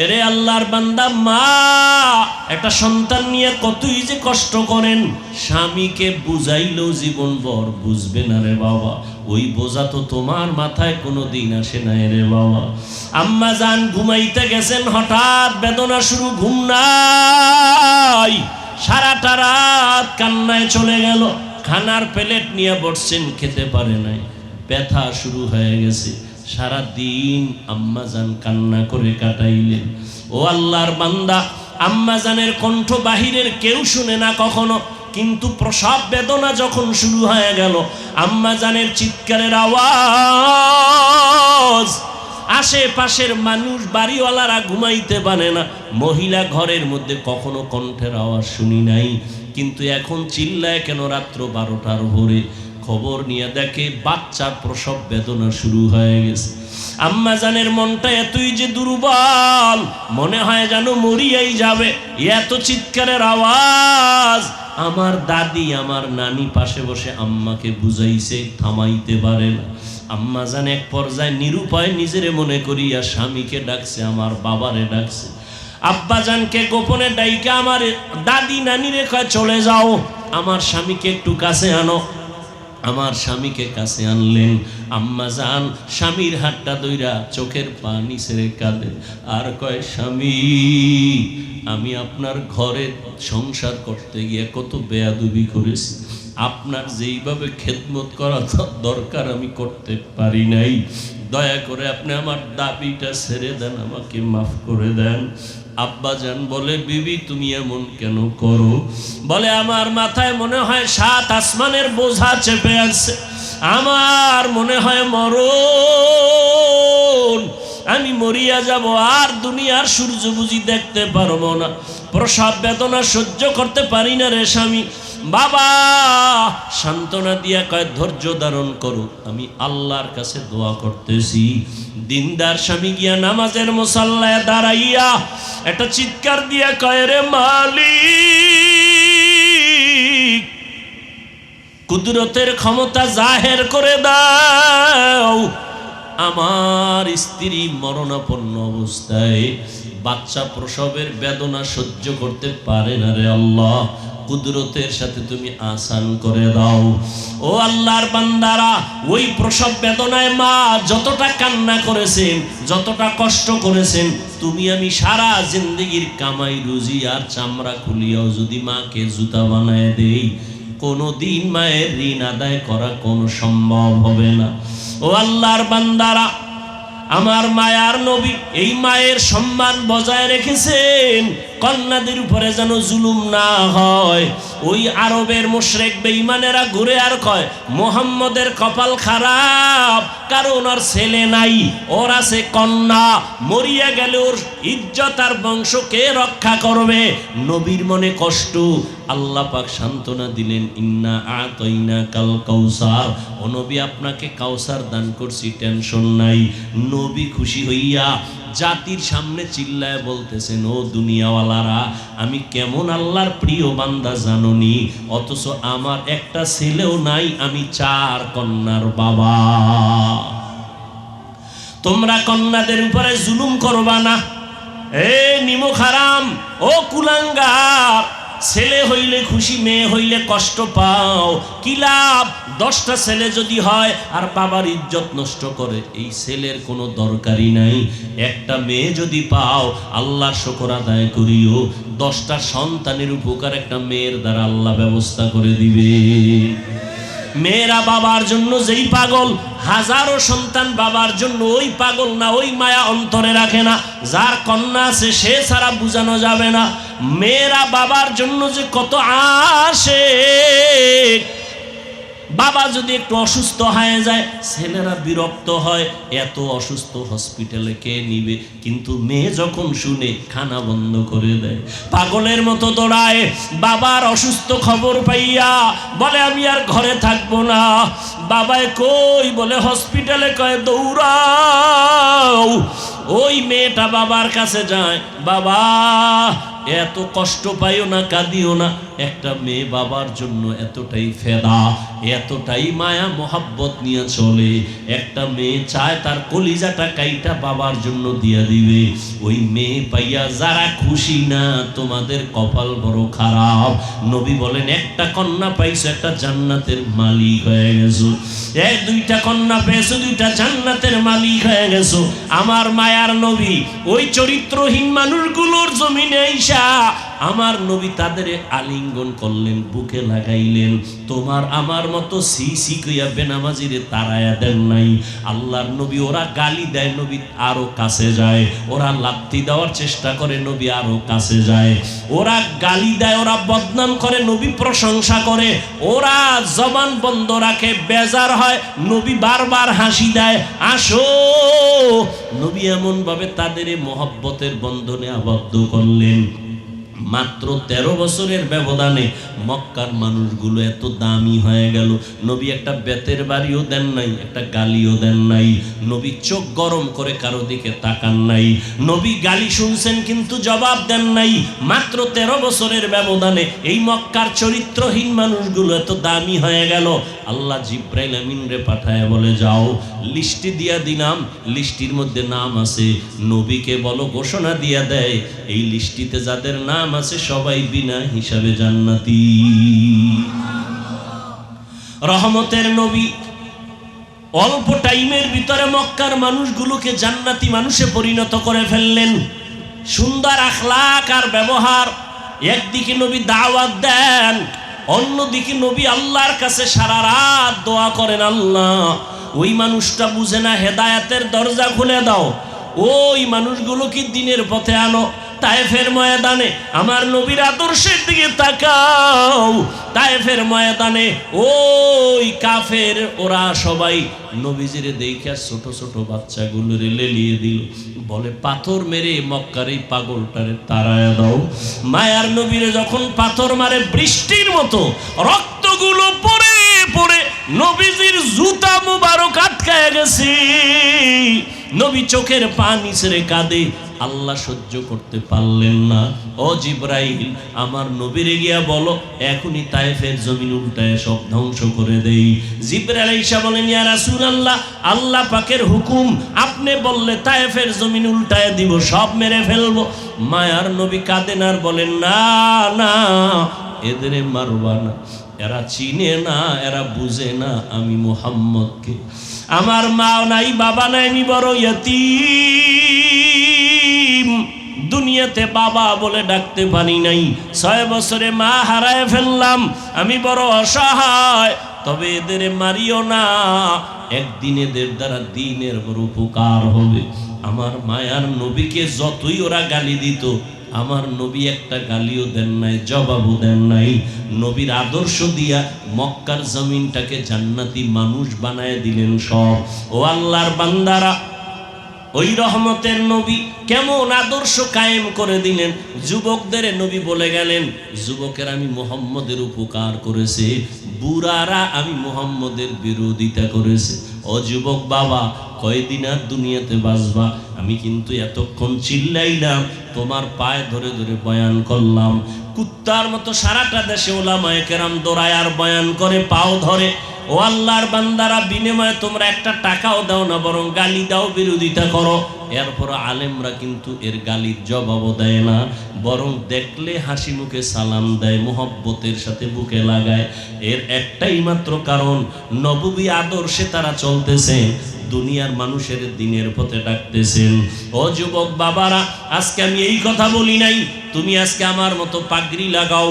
এরে আল্লাহর বান্দা, মা একটা সন্তান নিয়ে কতই যে কষ্ট করেন, স্বামীকে বুঝাইলেও জীবনভর বুঝবে না রে বাবা। ওই বোঝা তো তোমার মাথায় কোনো দিন আসে না রে বাবা। আম্মা জান ঘুমাইতে গেছেন, হঠাৎ বেদনা শুরু, ঘুম নাই, সারাটা রাত কান্নায় চলে গেল। খানার প্লেট নিয়ে বসছেন, খেতে পারে নাই, ব্যথা শুরু হয়ে গেছে। সারা দিন আম্মা জান কান্না করে কাটাইলেন। ও আল্লাহর বান্দা, আম্মা জানের কণ্ঠ বাহিরের কেউ শুনে না কখনো, কিন্তু প্রসব বেদনা যখন শুরু হয়ে গেল, আম্মা জানের চিৎকারের আওয়াজ, আশেপাশের মানুষ, বাড়িওয়ালারা ঘুমাইতে পারে না। মহিলা ঘরের মধ্যে কখনো কণ্ঠের আওয়াজ শুনি নাই, কিন্তু এখন চিল্লায় কেন রাত্র 12টার ভোরে? খবর নিয়ে দেখে বাচ্চার প্রসব বেদনা শুরু হয়ে গেছে। আম্মা জানের মনটা এতই যে দুর্বল, মনে হয় যেন মরিয়াই যাবে। এত চিৎকারের আওয়াজ। আমার দাদি, আমার নানি পাশে বসে আম্মাকে বুঝাইছে, থামাইতে পারে না। আম্মা জান এক পর্যায়ে নিরুপায় নিজেরে মনে করিয়া স্বামীকে ডাকছে, আমার বাবারে ডাকছে। আব্বা জানকে গোপনে ডাইকা আমার দাদি নানিরে কয়, চলে যাও, আমার স্বামীকে একটু কাছে আনো। আমার স্বামীকে কাছে আনলেন। আম্মা জান স্বামীর হাতটা ধইরা চোখের পানি ছেড়ে কাঁদে আর কয়, স্বামী, আমি আপনার ঘরে সংসার করতে গিয়ে কত বেয়াদবি করেছি। আপনার যেইভাবে খেদমত করা দরকার আমি করতে পারি নাই। দয়া করে আপনি আমার দাবিটা ছেড়ে দেন, আমাকে মাফ করে দেন। আব্বা জান বলে, বিবি তুমি এমন কেন করো? বলে, আমার মাথায় মনে হয় 7 আসমানের বোঝা চেপে আছে, আমার মনে হয় মরণ, আমি মরিয়া যাব, আর দুনিয়ার সূর্য বুঝি দেখতে পারবো না। প্রসব বেদনা সহ্য করতে পারি না রে স্বামী। বাবা সান্ত্বনা দিয়া কয়, ধৈর্য ধারণ করো, আমি আল্লাহর কাছে দোয়া করতেছি। দিনদার স্বামী গিয়া নামাজের মুসাল্লায় দাঁড়াইয়া একটা চিৎকার দিয়া কয়, রে মালিক, কুদরতের ক্ষমতা জাহের করে দাও। আমার স্ত্রী মরণাপন্ন অবস্থায় বাচ্চা প্রসবের বেদনা সহ্য করতে পারে না রে আল্লাহ, কুদরতের সাথে তুমি আসান করে দাও। ও আল্লাহর বান্দারা, ওই প্রসব বেদনায় মা যতটা কান্না করেছেন, যতটা কষ্ট করেছেন, তুমি আমি সারা জিন্দেগির কামাই রুজি আর চামড়া খুলিয়াও যদি মাকে জুতা বানায় দেই, কোনো দিন মায়ের ঋণ আদায় করা কোনো সম্ভব হবে না। ও আল্লাহর বান্দারা, আমার মায়ার নবী এই মায়ের সম্মান বজায় রেখেছেন, কন্যাদের উপরে যেন জুলুম না হয়। ওই আরবের মুশরিক বেঈমানেরা ঘুরে আর কয়, মুহাম্মদের কপাল খারাপ, কারণ ওর ছেলে নাই, ওর আছে কন্যা, মরিয়া গেলে ওর ইজ্জত আর বংশ কে রক্ষা করবে? নবীর মনে কষ্ট। আল্লাহ পাক সান্ত্বনা দিলেন, ইন্না আতাইনা কাল কাউসার, ও নবী আপনাকে কাউসার দান করছি, টেনশন নাই। নবী খুশি হইয়া জাতির সামনে চিল্লায় বলতেছেন, ও দুনিয়াওয়ালারা, আমি কেমন আল্লাহর প্রিয় বান্দা জাননি, অথচ আমার একটা ছেলেও নাই, আমি 4 কন্যার বাবা। তোমরা কন্যাদের উপরে জুলুম করবা না। এ নিমক হারাম, ও কুলাঙ্গার, ছেলে হইলে খুশি, মেয়ে হইলে কষ্ট পাও, কি লাভ? 10টা ছেলে যদি হয় আর বাবার ইজ্জত নষ্ট করে, এই ছেলের কোনো দরকারই নাই। একটা মেয়ে যদি পাও, আল্লাহর শুকর আদায় করিও, 10টা সন্তানের উপকার একটা মেয়ের দ্বারা আল্লাহ ব্যবস্থা করে দিবে। মেয়েরা বাবার জন্য যেই পাগল, হাজারো সন্তান বাবার জন্য ওই পাগল না, ওই মায়া অন্তরে রাখে না। যার কন্যা আছে সে ছাড়া বোঝানো যাবে না। মেয়েরা বাবার জন্য যে কত আসে, বাবা যদি একটু অসুস্থ হয়ে যায়, ছেলেরা বিরক্ত হয়, এত অসুস্থ, হসপিটালে কে নিবে? কিন্তু মেয়ে যখন শুনে, খানা বন্ধ করে দেয়, পাগলের মতো দৌড়ায়। বাবার অসুস্থ খবর পাইয়া বলে, আমি আর ঘরে থাকবো না। বাবায় কই? বলে হসপিটালে। কয় দৌড়াও। ওই মেয়েটা বাবার কাছে যায়, বাবা এত কষ্ট পাইও না, কাঁদিও না। একটা মেয়ে বাবার জন্য এতটাই ফেদা, এতটাই মায়া মোহাব্বত নিয়ে চলে। একটা মেয়ে চায় তার কলিজাটা কাইটা বাবার জন্য দিয়া দিবে। ওই মেয়ে পাইয়া যারা খুশি না, তোমাদের কপাল বড় খারাপ। নবী বলেন, একটা কন্যা পাইছো, একটা জান্নাতের মালিক হয়ে গেছো। দুইটা কন্যা পেয়েছো, দুইটা জান্নাতের মালিক হয়ে গেছো। আমার মায়ার নবী ওই চরিত্রহীন মানুষগুলোর জমিনে আইসা আমার নবী তাদের আলিঙ্গন করলেন, বুকে লাগাইলেন। তোমার আমার মতো সি সি কইয়া বেনামাজিরে তাড়ায়া দেন নাই। আল্লাহর নবী ওরা গালি দেয়, নবী আরো কাছে যায়। ওরা লাথি দেওয়ার চেষ্টা করে, নবী আরো কাছে যায়। ওরা গালি দেয়, ওরা বদনাম করে, নবী প্রশংসা করে। ওরা জবান বন্ধ রাখে, বেজার হয়, নবী বারবার হাসি দেয়। আসো, নবী এমন ভাবে তাদের মহব্বতের বন্ধনে আবদ্ধ করলেন। মাত্র 13 বছরের ব্যবধানে মক্কার মানুষগুলো এত দামি হয়ে গেল। নবী একটা বেতের বাড়িও দেন নাই, একটা গালিও দেন নাই। নবী চোখ গরম করে কারো দিকে তাকান নাই। নবী গালি শুনছেন কিন্তু জবাব দেন নাই। মাত্র 13 বছরের ব্যবধানে এই মক্কার চরিত্রহীন মানুষগুলো এত দামি হয়ে গেল। আল্লাহ জিব্রাইল আমিন রে পাঠায় বলে, যাও লিস্টি দিয়া দিলাম, লিস্টির মধ্যে নাম আছে। নবীকে বলো ঘোষণা দিয়া দেয়, এই লিস্টিতে যাদের নাম আছে সবাই বিনা হিসাবে জান্নাতি। রহমতের নবী অল্প টাইমের ভিতরে মক্কার মানুষগুলোকে জান্নাতি মানুষে পরিণত করে ফেললেন। সুন্দর আখলাক আর ব্যবহার। একদিকে নবী দাওয়াত দেন, অন্যদিকে নবী আল্লাহর কাছে সারা রাত দোয়া করেন, আল্লাহ ওই মানুষটা বুঝে না, হেদায়েতের দরজা খুলে দাও, ওই মানুষগুলো কি দিনের পথে আনো। তায়েফের ময়দানে আমার নবীর আদর্শের দিকে তাকাও। তায়েফের ময়দানে ওই কাফের ওরা সবাই নবীজিরে দেখে ছোট ছোট বাচ্চাগুলোরে লেলিয়ে দিল। বলে, পাথর মেরে মক্কার এই পাগলটারে তাড়ায়া দাও। মায়ার নবীরে যখন পাথর মারে, বৃষ্টির মতো রক্তগুলো পড়ে পড়ে নবীজির জুতা মুবারক আটকায় গেছে। নবী চোখের পানি ছেড়ে কাঁদে। আল্লাহ সহ্য করতে পারলেন না। ও জিব্রাইল, আমার নবীরে গিয়া বলো এখনই তায়েফের জমিন উল্টায় সব ধ্বংস করে দেই। জিব্রাইল ঈসা বলেন, ইয়া রাসূলুল্লাহ, আল্লাহ পাকের হুকুম, আপনি বললে তায়েফের জমিন উল্টায় দিব, সব মেরে ফেলবো। মায়ার নবী কাঁদেন আর বলেন, না না, এদের মারবা না, এরা চিনে না, এরা বুঝে না আমি মুহাম্মদকে। আমার মা নাই, বাবা নাই, আমি বড় ইয়তীম। দুনিয়াতে বাবা বলে ডাকতে পারি নাই। 6 বছরে মা হারায় ফেললাম, আমি বড় অসহায়। তবে এদের মারিও না, একদিন এদের দ্বারা দিনের বড় উপকার হবে। আমার মায়ার নবীকে যতই ওরা গালি দিত, আমার নবী একটা গালিও দেন নাই, জবাবও দেন নাই। নবীর আদর্শ দিয়া মক্কার জমিনটাকে জান্নাতি মানুষ বানায় দিলেন সব। ও আল্লাহর বান্দারা, ওই রহমতের নবী কেমন আদর্শ কায়েম করে দিলেন। যুবকদের নবী বলে গেলেন, যুবকের আমি মুহাম্মদের উপকার করেছে, বুড়ারা আমি মুহাম্মদের বিরোধিতা করেছে। ও যুবক বাবা, কয়দিন আর দুনিয়াতে বাঁচবা? আমি কিন্তু এতক্ষণ চিল্লাইলাম, তোমার পায়ে ধরে ধরে বয়ান করলাম। কুত্তার মতো সারাটা দেশে ওলামায়ে কেরাম দৌড়ায় আর বয়ান করে, পাও ধরে। ও আল্লাহর বান্দারা, বিনিময়ে তোমরা একটা টাকাও দাও না, বরং গালি দাও, বিরোধিতা করো। এরপর আলেমরা কিন্তু এর গালির জবাবও দেয় না, বরং দেখলে হাসি মুখে সালাম দেয়, মোহব্বতের সাথে বুকে লাগায়। এর একটাই মাত্র কারণ, নববী আদর্শে তারা চলতেছে, দুনিয়ার মানুষের দিনের পথে ডাকতেছেন। ও যুবক বাবারা, আজকে আমি এই কথা বলি নাই তুমি আজকে আমার মতো পাগড়ি লাগাও,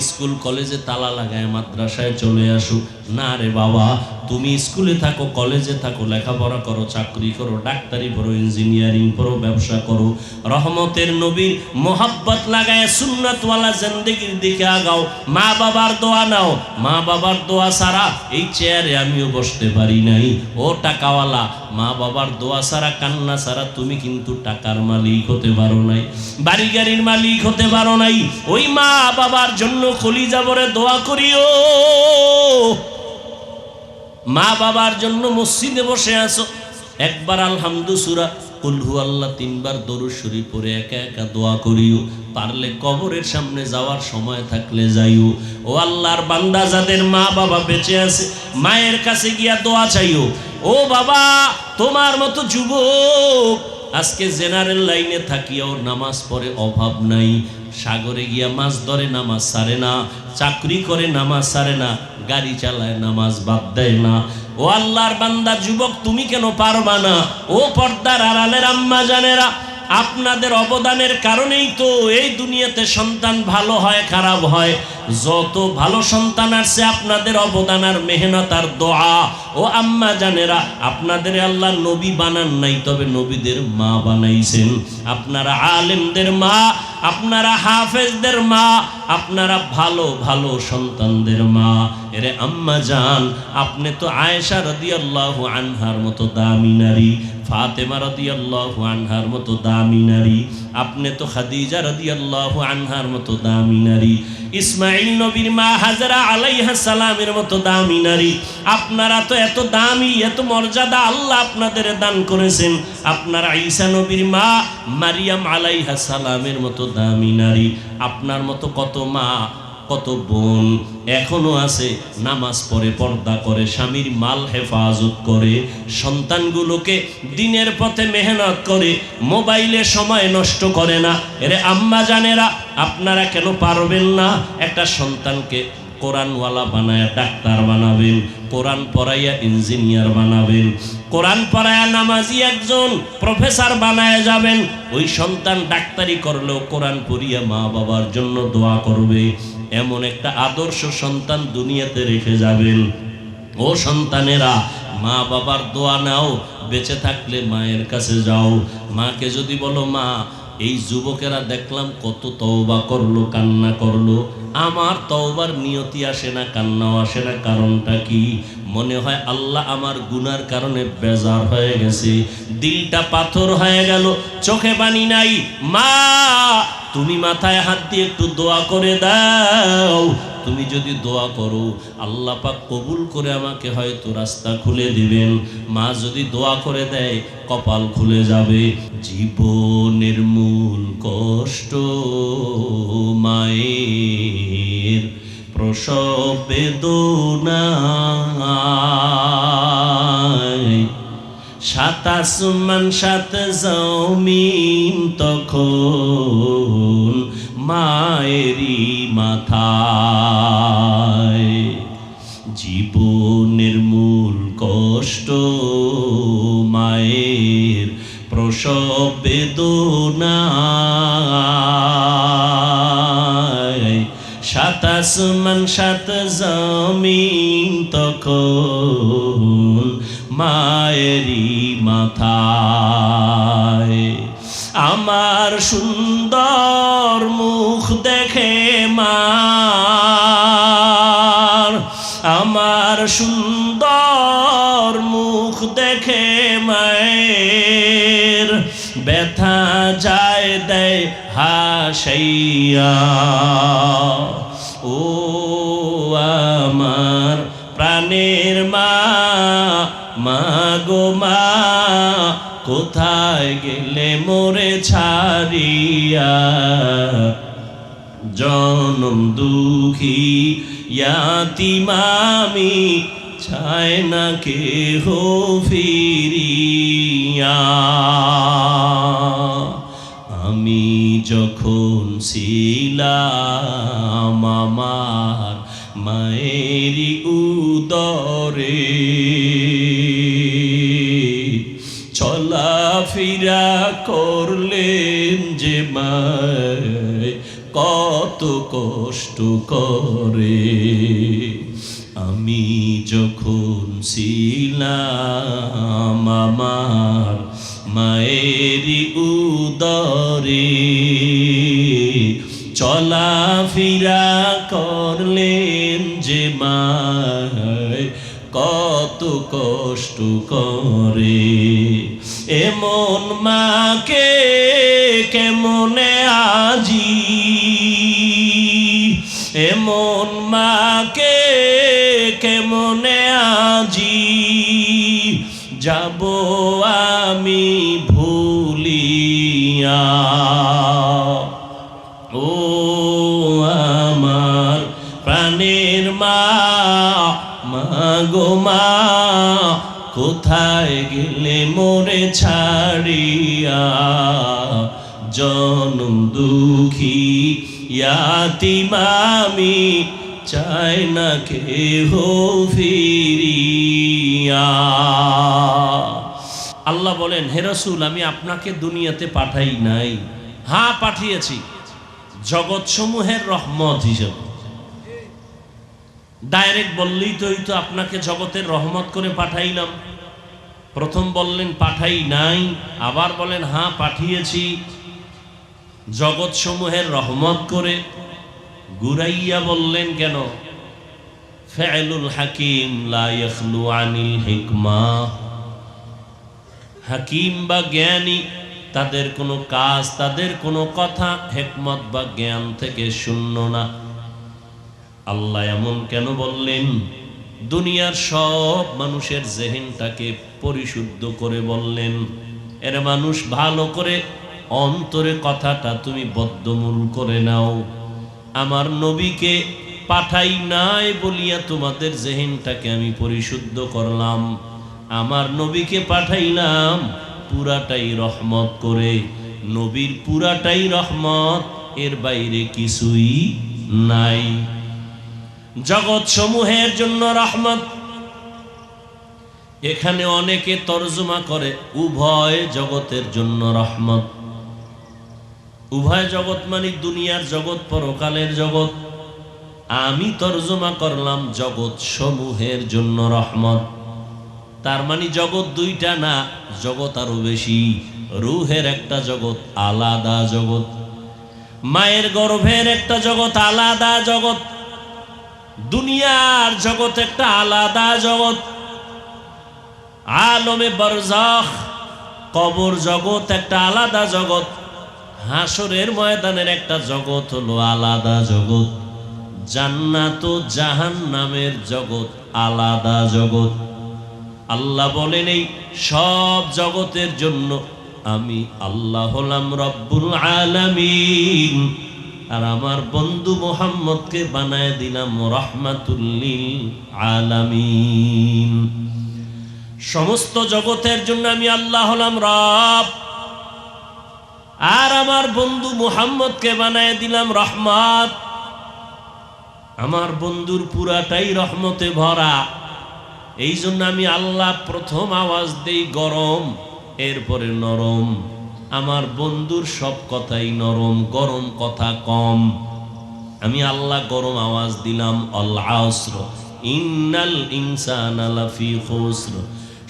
স্কুল কলেজে তালা লাগায় মাদ্রাসায় চলে আসো। না রে বাবা, তুমি স্কুলে থাকো, কলেজে থাকো, লেখাপড়া করো, চাকরি করো, ডাক্তারি পড়ো, ইঞ্জিনিয়ারিং পড়ো, ব্যবসা করো, রহমতের নবীর মোহাব্বত লাগায় সুন্নাতওয়ালা জিন্দেগির দিকে আগাও। মা বাবার দোয়া নাও, মা বাবার দোয়া ছাড়া এই চেয়ারে আমিও বসতে পারি নাই। ও টাকাওয়ালা, মা বাবার দোয়া ছাড়া, কান্না ছাড়া তুমি কিন্তু টাকার মালিক হতে পারো নাই, বাড়ি গাড়ির মালিক হতে পারো নাই। ওই মা বাবার জন্য কলিজা ভরে দোয়া করিও। মা বাবার জন্য মসজিদে বসে আছো, একবার আলহামদু সূরা কুল হুয়াল্লাহ 3 বার দরুদ শরীফ পড়ে একা একা দোয়া করিও। পারলে কবরের সামনে যাওয়ার সময় থাকলে যাইও। ও আল্লাহর বান্দা, যাদের মা বাবা বেঁচে আছে মায়ের কাছে গিয়া দোয়া চাইও। ও বাবা, তোমার মতো যুবক আজকে জেনারেল লাইনে থাকিয়াও নামাজ পড়ে অভাব নাই, সাগরে গিয়া মাছ ধরে নামাজ ছাড়ে না, চাকরি করে নামাজ ছাড়ে না, গাড়ি চালায় নামাজ বাদ দেয় না। ও আল্লাহর বান্দা যুবক, তুমি কেন পারবা না? ও পর্দার আড়ালের আম্মা জানেরা, আপনাদের অবদানের কারণেই তো এই দুনিয়াতে সন্তান ভালো হয় খারাপ হয়। যত ভালো সন্তান আসছে আপনাদের অবদান আর মেহনত আর দোয়া। ও আম্মা জানেরা, আপনাদের আল্লাহ নবী বানান নাই, তবে নবীদের মা বানাইছেন। আপনারা আলেমদের মা, আপনারা হাফেজদের মা, আপনারা ভালো ভালো সন্তানদের মা। এরে আম্মা জান, আপনি তো আয়েশা রাদিয়াল্লাহু আনহার মতো দামি নারী, ফাতেমা রাদিয়াল্লাহু আনহার মতো দামি নারী, আপনি তো খাদিজা রাদিয়াল্লাহু আনহার মতো দামি নারী, ইসমাইল নবীর মা হাজরা আলাইহিস সালামের মতো দামি নারী। আপনারা তো এত দামি, এত মর্যাদা আল্লাহ আপনাদের দান করেছেন। আপনারা ঈসা নবীর মা মারিয়াম আলাইহিস সালামের মতো দামি নারী। আপনার মতো কত মা, কত বোন এখনো আছে, নামাজ পড়ে, পর্দা করে, স্বামীর মাল হেফাজত করে, সন্তানগুলোকে দিনের পথে মেহনত করে, মোবাইলে সময় নষ্ট করে না। এরে আম্মা জানেরা, আপনারা কেন পারবেন না? একটা সন্তানকে কোরআনওয়ালা বানায়া ডাক্তার বানাবেন, কোরআন পড়াইয়া ইঞ্জিনিয়ার বানাবেন, কোরআন পড়াইয়া নামাজি একজন প্রফেসর বানায়া যাবেন। ওই সন্তান ডাক্তারি করলেও কোরআন পড়িয়া মা বাবার জন্য দোয়া করবে। এমন একটা আদর্শ সন্তান দুনিয়াতে রেখে যাবেন। ও সন্তানেরা, মা বাবার দোয়া নাও, বেঁচে থাকলে মায়ের কাছে যাও। মাকে যদি বলো, মা এই যুবকেরা দেখলাম কত তওবা করলো, কান্না করলো, আমার তওবার নিয়তি আসে না, কান্নাও আসে না, কারণটা কি? মনে হয় আল্লাহ আমার গুনার কারণে বেজার হয়ে গেছে, দিলটা পাথর হয়ে গেল, চোখে পানি নাই। মা, তুমি মাথায় হাত দিয়ে একটু দোয়া করে দাও। তুমি যদি দোয়া করো, আল্লাহ পাক কবুল করে আমাকে হয়তো রাস্তা খুলে দিবেন। মা যদি দোয়া করে দেয়, কপাল খুলে যাবে। জীবনের মূল কষ্ট মায়ের প্রসব বেদনা, সাত আসমান সাত জমিন তখন মায়েরই মাথায়। জীবনের মূল কষ্ট মায়ের প্রসব বেদনা, সাত আসমান সাত জমিন তখন মায়েরই মাথায়। আমার সুন্দর মুখ দেখে মা, আমার সুন্দর মুখ দেখে মায়ের ব্যথা যায় দেয় হাসাইয়া। ও আমার প্রাণের মা, মা গো মা, কোথায় গেলে মোরে ছাড়িয়া? জনম দুঃখী ইয়াতীম আমি, চায় না কেহ ফিরিয়া। আমি যখন ছিলাম আমার মায়েরই উদরে, চলাফেরা করলেন যে মায় কত কষ্ট করে। আমি যখন ছিলাম আমার মায়েরই উদরে, চলাফেরা করলেন যে মায় কত কষ্ট করে। এমন মাকে কেমনে আজি, এমন মাকে কেমনে আজি যাব আমি ভুল ও আমার প্রাণের মা, মা গো মা, কোথায় গেলে মোরে ছাড়িয়া, জনম দুঃখী ইয়াতীম আমি, চাই না কেহ ফিরিয়া। আল্লাহ বলেন, হে রাসূল, আমি আপনাকে দুনিয়াতে পাঠাই নাই। হ্যাঁ, পাঠিয়েছি জগৎ সমূহের রহমত হিসেবে। ডাইরেক্ট বললেই তো হইতো আপনাকে জগতের রহমত করে পাঠাইলাম। প্রথম বললেন পাঠাই নাই, আবার বলেন হ্যাঁ পাঠিয়েছি জগৎ সমূহের রহমত করে। গুরাইয়া বললেন কেন? ফাইলুল হাকিম লা ইয়াখলু আনিল হিকমা। হাকিম বা জ্ঞানী, তাদের কোনো কাজ, তাদের কোনো কথা হিকমত বা জ্ঞান থেকে শূন্য না। আল্লাহ এমন কেন বললেন? দুনিয়ার সব মানুষের জেহেনটাকে পরিশুদ্ধ করে বললেন, এর মানুষ ভালো করে অন্তরে কথাটা তুমি বদ্ধমূল করে নাও। আমার নবীকে পাঠাই নাই বলিয়া তোমাদের জেহেনটাকে আমি পরিশুদ্ধ করলাম। আমার নবীকে পাঠাইলাম পুরাটাই রহমত করে। নবীর পুরাটাই রহমত, এর বাইরে কিছুই নাই। জগৎ সমূহের জন্য রহমত। এখানে অনেকে তরজমা করে উভয় জগতের জন্য রহমত। উভয় জগৎ মানে দুনিয়ার জগৎ, পরকালের জগৎ। আমি তরজমা করলাম জগৎ সমূহের জন্য রহমত। তার মানে জগৎ দুইটা না, জগৎ আরো বেশি। রূহের একটা জগৎ, আলাদা জগৎ। মায়ের গর্ভের একটা জগৎ, আলাদা জগৎ। দুনিয়ার জগৎ একটা আলাদা জগৎ। আলমে বারজাখ, কবর জগৎ একটা আলাদা জগৎ। হাসরের ময়দানের একটা জগৎ হলো আলাদা জগৎ। জান্নাত ও জাহান্নামের জগৎ আলাদা জগৎ। আল্লাহ বলেন, এই সব জগতের জন্য আমি আল্লাহ হলাম রব্বুল আলামিন। আর আমার বন্ধু মুহাম্মদকে বানায় দিলাম রাহমাতুল লিল আলামিন। সমস্ত জগতের জন্য আমি আল্লাহ হলাম রব, আর আমার বন্ধু মুহাম্মদকে বানায় দিলাম রহমত। আমার বন্ধুর পুরাটাই রহমতে ভরা। এই জন্য আমি আল্লাহ প্রথম আওয়াজ দেই গরম, এরপরে নরম। আমার বন্ধুর সব কথাই নরম, গরম কথা কম। আমি আল্লাহ গরম আওয়াজ দিলাম আল আসর ইন্নাল ইনসানা লাফি খুসর।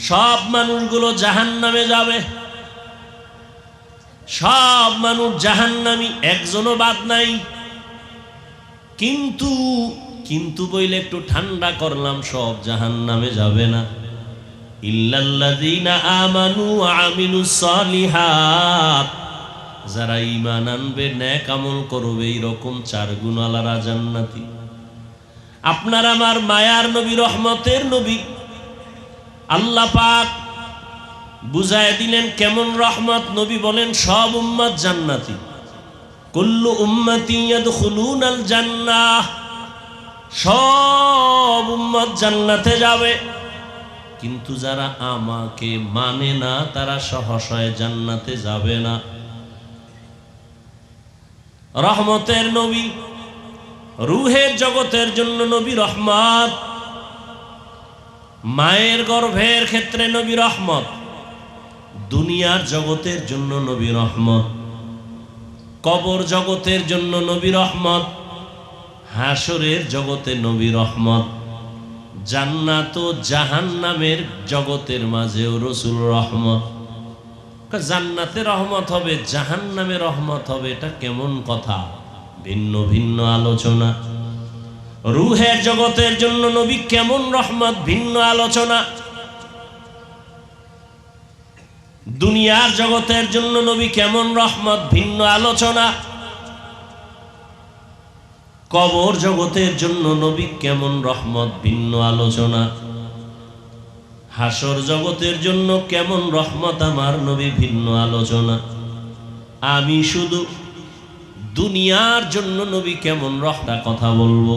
সব মানুষগুলো জাহান্নামে যাবে, সব মানুষ জাহান্নামী, একজনও বাদ নাই। কিন্তু কিন্তু বইলে একটু ঠান্ডা করলাম, সব জাহান্নামে যাবে না। ইল্লাল্লাযীনা আমানু ওয়া আমিলুস সালিহাত, যারা ঈমান আনবে, নেক আমল করবে, এইরকম 4 গুণওয়ালারা জান্নাতি। আপনার আমার মায়ার নবী, রহমতের নবী, আল্লাহ পাক বুঝায় দিলেন কেমন রহমত। নবী বলেন সব উম্মত জান্নাতি। কুল্লু উম্মতি ইয়াদখুলুনাল জান্নাহ, সব উম্মত জান্নাতে যাবে। কিন্তু যারা আমাকে মানে না, তারা সহসায় জান্নাতে যাবে না। রহমতের নবী, রূহের জগতের জন্য নবী রহমত। মায়ের গর্ভের ক্ষেত্রে নবী রহমত। দুনিয়ার জগতের জন্য নবী রহমত। কবর জগতের জন্য নবী রহমত। হাসরের জগতে নবী রহমত। জান্নাত ও জাহান্নামের জগতের মাঝেও রাসূল রহমত। জান্নাতে রহমত হবে, জাহান্নামে রহমত হবে, এটা কেমন কথা? ভিন্ন ভিন্ন আলোচনা। রূহের জগতের জন্য নবী কেমন রহমত, ভিন্ন আলোচনা। দুনিয়ার জগতের জন্য নবী কেমন রহমত, ভিন্ন আলোচনা। কবর জগতের জন্য নবী কেমন রহমত, ভিন্ন আলোচনা। হাসর জগতের জন্য কেমন রহমত আমার নবী, ভিন্ন আলোচনা। আমি শুধু দুনিয়ার জন্য নবী কেমন রহমত কথা বলবো।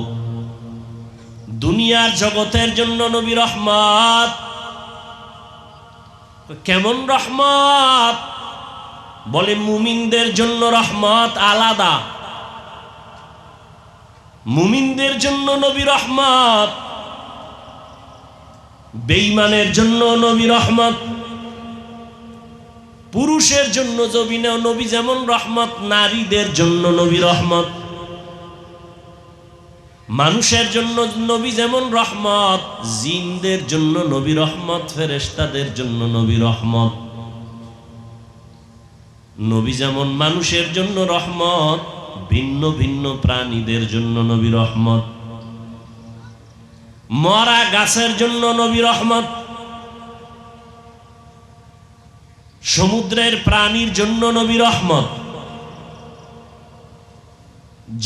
দুনিয়ার জগতের জন্য নবী রহমত, কেমন রহমত? বলে মুমিনদের জন্য রহমত আলাদা, মুমিনদের জন্য নবী রহমত, বেঈমানের জন্য নবী রহমত। পুরুষের জন্য নবী যেমন রহমত, নারীদের জন্য নবী রহমত। মানুষের জন্য নবী যেমন রহমত, জিনদের জন্য নবী রহমত, ফেরেশতাদের জন্য নবী রহমত। নবী যেমন মানুষের জন্য রহমত, ভিন্ন ভিন্ন প্রাণীদের জন্য নবী রহমত। মরা গাছের জন্য নবী রহমত, সমুদ্রের প্রাণীর জন্য নবী রহমত,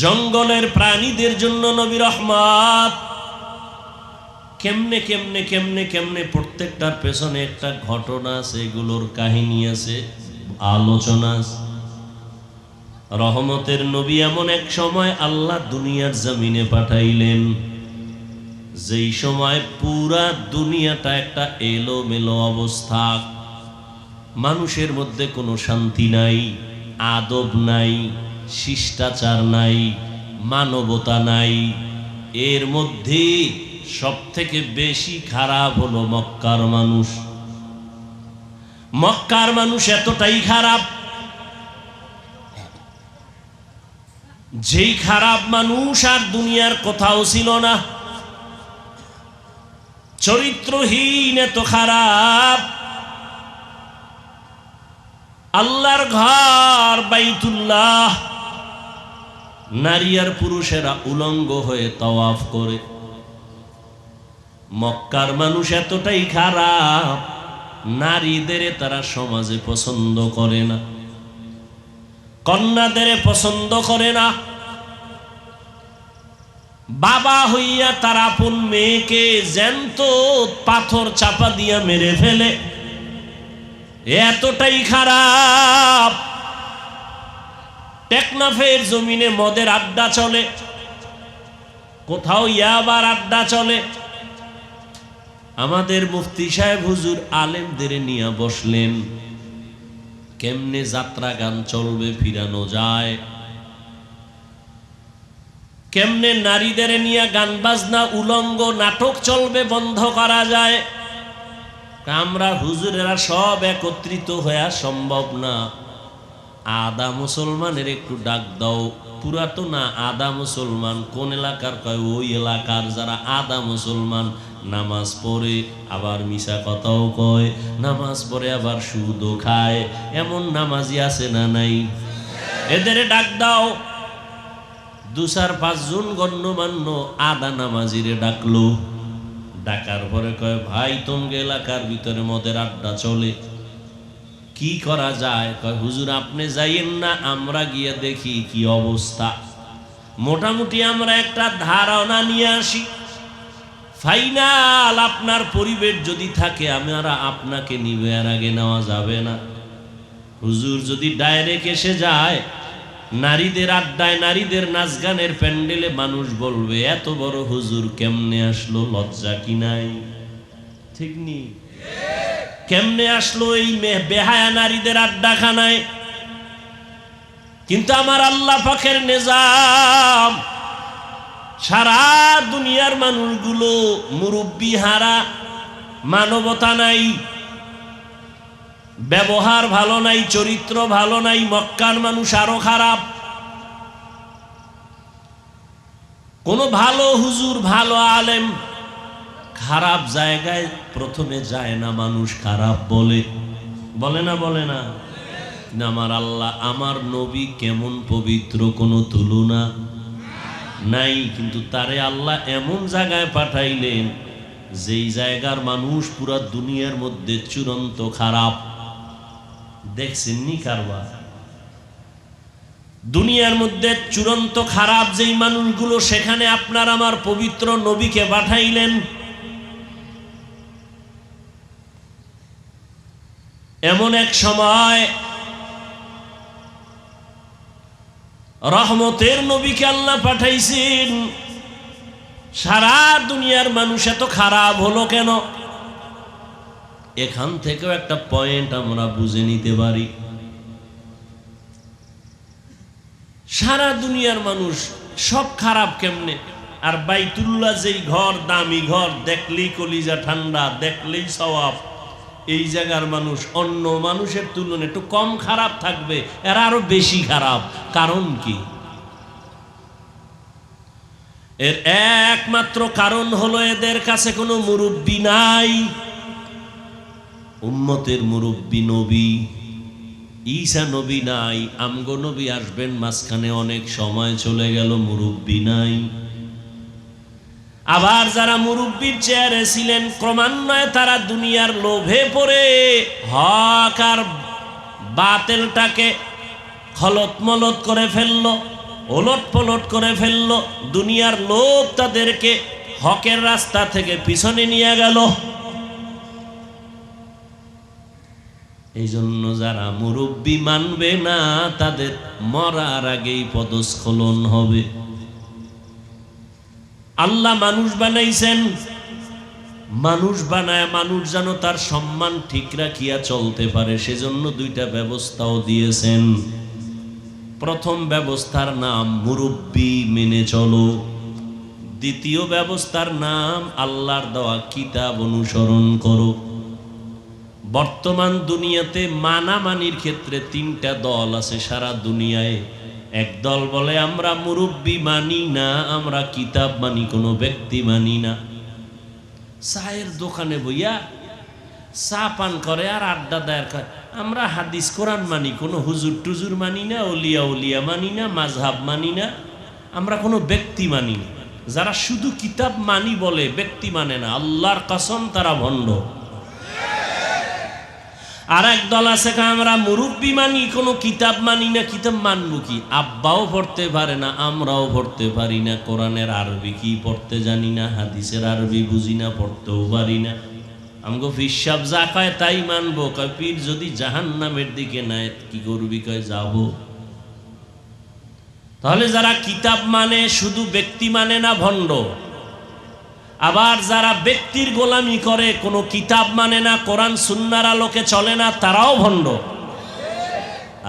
জঙ্গলের প্রাণীদের জন্য নবী রহমত। কেমনে কেমনে কেমনে কেমনে প্রত্যেকটার পেছনে একটা ঘটনা আছে, এগুলোর কাহিনী আছে, আলোচনা আছে। রহমতের নবী এমন এক সময় আল্লাহ দুনিয়ার জমিনে পাঠাইলেন, যেই সময় পুরা দুনিয়াটা একটা এলোমেলো অবস্থা, মানুষের মধ্যে কোনো শান্তি নাই, আদব নাই, শিষ্টাচার নাই, মানবতা নাই। এর মধ্যে সব থেকে বেশি খারাপ হলো মক্কার মানুষ। মক্কার মানুষ এতটাই খারাপ, যেই খারাপ মানুষ আর দুনিয়ার কোথাও ছিল না। চরিত্রহীন, এত খারাপ। আল্লাহর ঘর বাইতুল্লাহ, নারী আর পুরুষেরা উলঙ্গ হয়ে তাওয়াফ করে। মক্কার মানুষ এতটাই খারাপ, নারীদের তারা সমাজে পছন্দ করে না, কন্যাদের পছন্দ করে না। বাবা হইয়া তার আপন মেয়েকে জ্যান্ত পাথর চাপা দিয়া মেরে ফেলে, এতটাই খারাপ। টেকনাফের জমিনে মদের আড্ডা চলে, কোথাও ইয়াবার আড্ডা চলে। আমাদের মুফতি সাহেব হুজুর আলেমদের নিয়ে বসলেন, কেমনে যাত্রা গান চলবে, ফিরানো যায়, কেমনে নারীদের নিয়ে গান বাজনা উলঙ্গ নাটক চলবে, বন্ধ করা যায়। আমরা হুজুরেরা সব একত্রিত হয়ে সম্ভব না। আদা মুসলমানের একটু ডাক দাও। পুরাতো না আদা মুসলমান, কোন এলাকার? কয় ওই এলাকার যারা আদা মুসলমান, নামাজ পড়ে আবার মিশা কথাও কয়, নামাজ পড়ে আবার সুদও খায়, এমন নামাজি আছে না নাই? এদের ডাক দাও। 2-4-5 জন গণ্যমান্য আদা নামাজিরে ডাকলো। ডাকার পরে কয়, ভাই তোমাকে এলাকার ভিতরে মদের আড্ডা চলে, কি করা যায়? কয়, হুজুর আপনি যাইয়েন না, আমরা গিয়ে দেখি কি অবস্থা। মোটামুটি আমরা একটা ধারণা নিয়ে আসি, ফাইনাল আপনার পরিবেশ যদি থাকে আমরা আপনাকে নিবে, আর আগে নেওয়া যাবে না। হুজুর যদি ডাইরেক্ট এসে যায়, নারীদের আড্ডায়, নারীদের নাচ গানের প্যান্ডেলে, মানুষ বলবে এত বড় হুজুর কেমনে আসলো, লজ্জা কি নাই? ঠিক নি? কেমনে আসলো এই বেহায়া নারীদের আড্ডাখানায়? কিন্তু আমার আল্লাহ পাকের নিজাম, সারা দুনিয়ার মানুষগুলো মুরব্বি হারা, মানবতা নাই, ব্যবহার ভালো নাই, চরিত্র ভালো নাই। মক্কার মানুষ আরো খারাপ। কোন ভালো হুজুর, ভালো আলেম খারাপ জায়গায় প্রথমে যায় না, মানুষ খারাপ বলে, বলে না? বলে না? আমার আল্লাহ, আমার নবী কেমন পবিত্র, কোনো তুলনা নাই। কিন্তু তারে আল্লাহ এমন জায়গায় পাঠাইলেন, যেই জায়গার মানুষ পুরা দুনিয়ার মধ্যে চূড়ান্ত খারাপ। দেখছেন নি কারবার? দুনিয়ার মধ্যে চূড়ান্ত খারাপ যেই মানুষগুলো, সেখানে আপনার আমার পবিত্র নবীকে পাঠাইলেন। এমন এক সময় রহমতের নবীকে আল্লাহ পাঠাইছেন। সারা দুনিয়ার মানুষ এত খারাপ হলো কেন? এখান থেকেও একটা পয়েন্ট আমরা বুঝে নিতে পারি। সারা দুনিয়ার মানুষ সব খারাপ কেমনে? আর বাইতুল্লাহ যেই ঘর, দামি ঘর, দেখলেই কলিজা ঠান্ডা, দেখলেই সওয়াব, এই জায়গার মানুষ অন্য মানুষের তুলনায় একটু কম খারাপ থাকবে, এরা আরো বেশি খারাপ। কারণ কি? এর একমাত্র কারণ হলো এদের কাছে কোনো মুরব্বী নাই। উম্মতের মুরব্বী নবী ঈসা নবী নাই। আমগো নবী আসবেন, মাঝখানে অনেক সময় চলে গেল, মুরব্বী নাই। আবার যারা মুরব্বীর চেয়ারে ছিলেন, ক্রমান্বয়ে তারা দুনিয়ার লোভে পড়ে হক আর বাতিলটাকে খলত মলত করে ফেললো, ওলট পলট করে ফেললো। দুনিয়ার লোভ তাদেরকে হকের রাস্তা থেকে পিছনে নিয়ে গেল। এই জন্য যারা মুরব্বী মানবে না, তাদের মরার আগেই পদস্খলন হবে। আল্লাহ মানুষ বানাইছেন, মানুষ বানায় মানুষ যেন তার সম্মান ঠিক রাখিয়া চলতে পারে, সেজন্য দুইটা ব্যবস্থাও দিয়েছেন। প্রথম ব্যবস্থার নাম মুরব্বী মেনে চলো। দ্বিতীয় ব্যবস্থার নাম আল্লাহর দেওয়া কিতাব অনুসরণ করো। বর্তমান দুনিয়াতে মানামানির ক্ষেত্রে তিনটা দল আছে সারা দুনিয়ায়। এক দল বলে আমরা মুরব্বী মানি না, আমরা কিতাব মানি, কোনো ব্যক্তি মানি না। চায়ের দোকানে বইয়া চা পান করে আর আড্ডা দেয়। আমরা হাদিস কোরআন মানি, কোনো হুজুর টুজুর মানি না, ওলিয়া উলিয়া মানি না, মাযহাব মানি না, আমরা কোনো ব্যক্তি মানি না। যারা শুধু কিতাব মানি বলে, ব্যক্তি মানে না, আল্লাহর কসম তারা ভণ্ড। আর এক দল আছে আমরা মুরব্বী মানি, কোনো কিতাব মানি না। কিতাব মানবো কি? আব্বাও পড়তে পারে না, আমরাও পড়তে পারি না, কোরআনের আরবি কি পড়তে জানি না, হাদিসের আরবি বুঝি না, পড়তেও পারি না। আমগো পীর সাহেব যা কয় তাই মানবো। কয় পীর যদি জাহান্নামের দিকে নেয় কি করবি? কয় যাব। তাহলে যারা কিতাব মানে, শুধু ব্যক্তি মানে না, ভণ্ড। আবার যারা ব্যক্তির গোলামি করে, কোনো কিতাব মানে না, কোরআন সুন্নাহর আলোকে চলে না, তারাও ভণ্ড।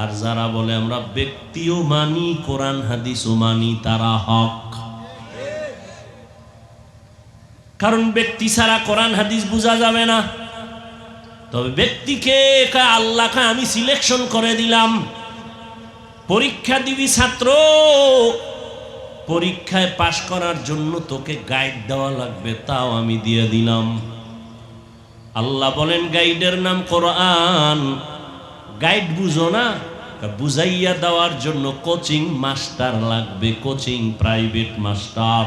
আর যারা বলে আমরা ব্যক্তিও মানি, কোরআন হাদিসও মানি, তারা হক। কারণ ব্যক্তি ছাড়া কোরআন হাদিস বোঝা যাবে না। তবে ব্যক্তিকে আল্লাহকে আমি সিলেকশন করে দিলাম, পরীক্ষা দিবি ছাত্র, পরীক্ষায় পাশ করার জন্য তোকে গাইড দেওয়া লাগবে, তাও আমি দিয়ে দিলাম। আল্লাহ বলেন গাইডের নাম কোরআন। গাইড বুঝো না, বুঝাইয়া দেওয়ার জন্য কোচিং মাস্টার লাগবে, কোচিং প্রাইভেট মাস্টার।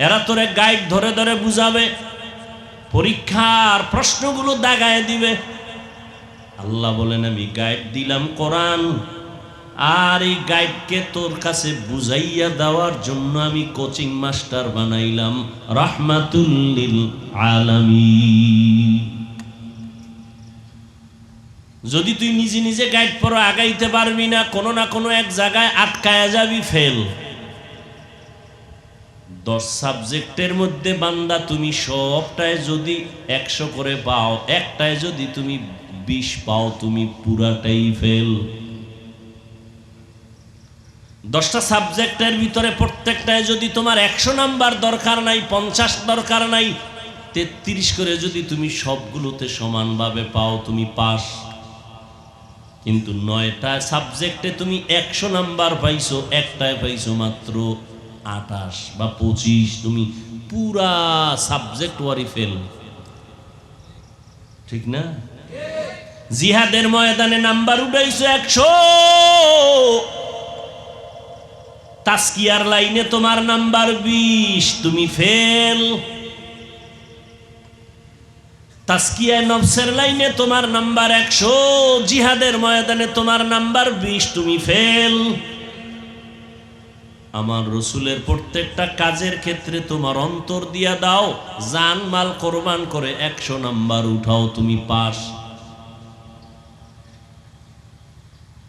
এরা তোরে গাইড ধরে ধরে বুঝাবে, পরীক্ষার প্রশ্নগুলো দাগায় দিবে। আল্লাহ বলেন আমি গাইড দিলাম কোরআন, আর এই গাইডকে তোর কাছে বুঝাইয়া দেওয়ার জন্য আমি কোচিং মাস্টার বানাইলাম, রাহমাতুল লিল আলামিন। যদি তুই নিজে নিজে গাইড পড়ো, আগাইতে পারবি না, কোনো না কোনো এক জায়গায় আটকায়া যাবি, ফেল। 10 সাবজেক্টের মধ্যে বান্দা তুমি সবটায় যদি 100 করে পাও, একটায় যদি তুমি 20 পাও, তুমি পুরাটাই ফেল। 10টা সাবজেক্টের ভিতরে প্রত্যেকটায় যদি তোমার 100 নাম্বার দরকার নাই, 50 দরকার নাই, 33 করে যদি তুমি সবগুলোতে সমানভাবে পাও, তুমি পাস। কিন্তু 9টা সাবজেক্টে তুমি 100 নাম্বার পাইছো, একটায় পাইছো মাত্র 28 বা 25, তুমি পুরা সাবজেক্ট ওয়ারি ফেল। ঠিক না? জিহাদের ময়দানে নাম্বার উঠাইছো 100, তাসকিয়ার লাইনে তোমার নাম্বার 20, তুমি ফেল। তাসকিয়ায়ে নফসের লাইনে তোমার নাম্বার 100, জিহাদের ময়দানে তোমার নাম্বার 20, তুমি ফেল। আমার রসুলের প্রত্যেকটা কাজের ক্ষেত্রে তোমার অন্তর দিয়া দাও, জান মাল কোরবান করে 100 নাম্বার উঠাও, তুমি পাস।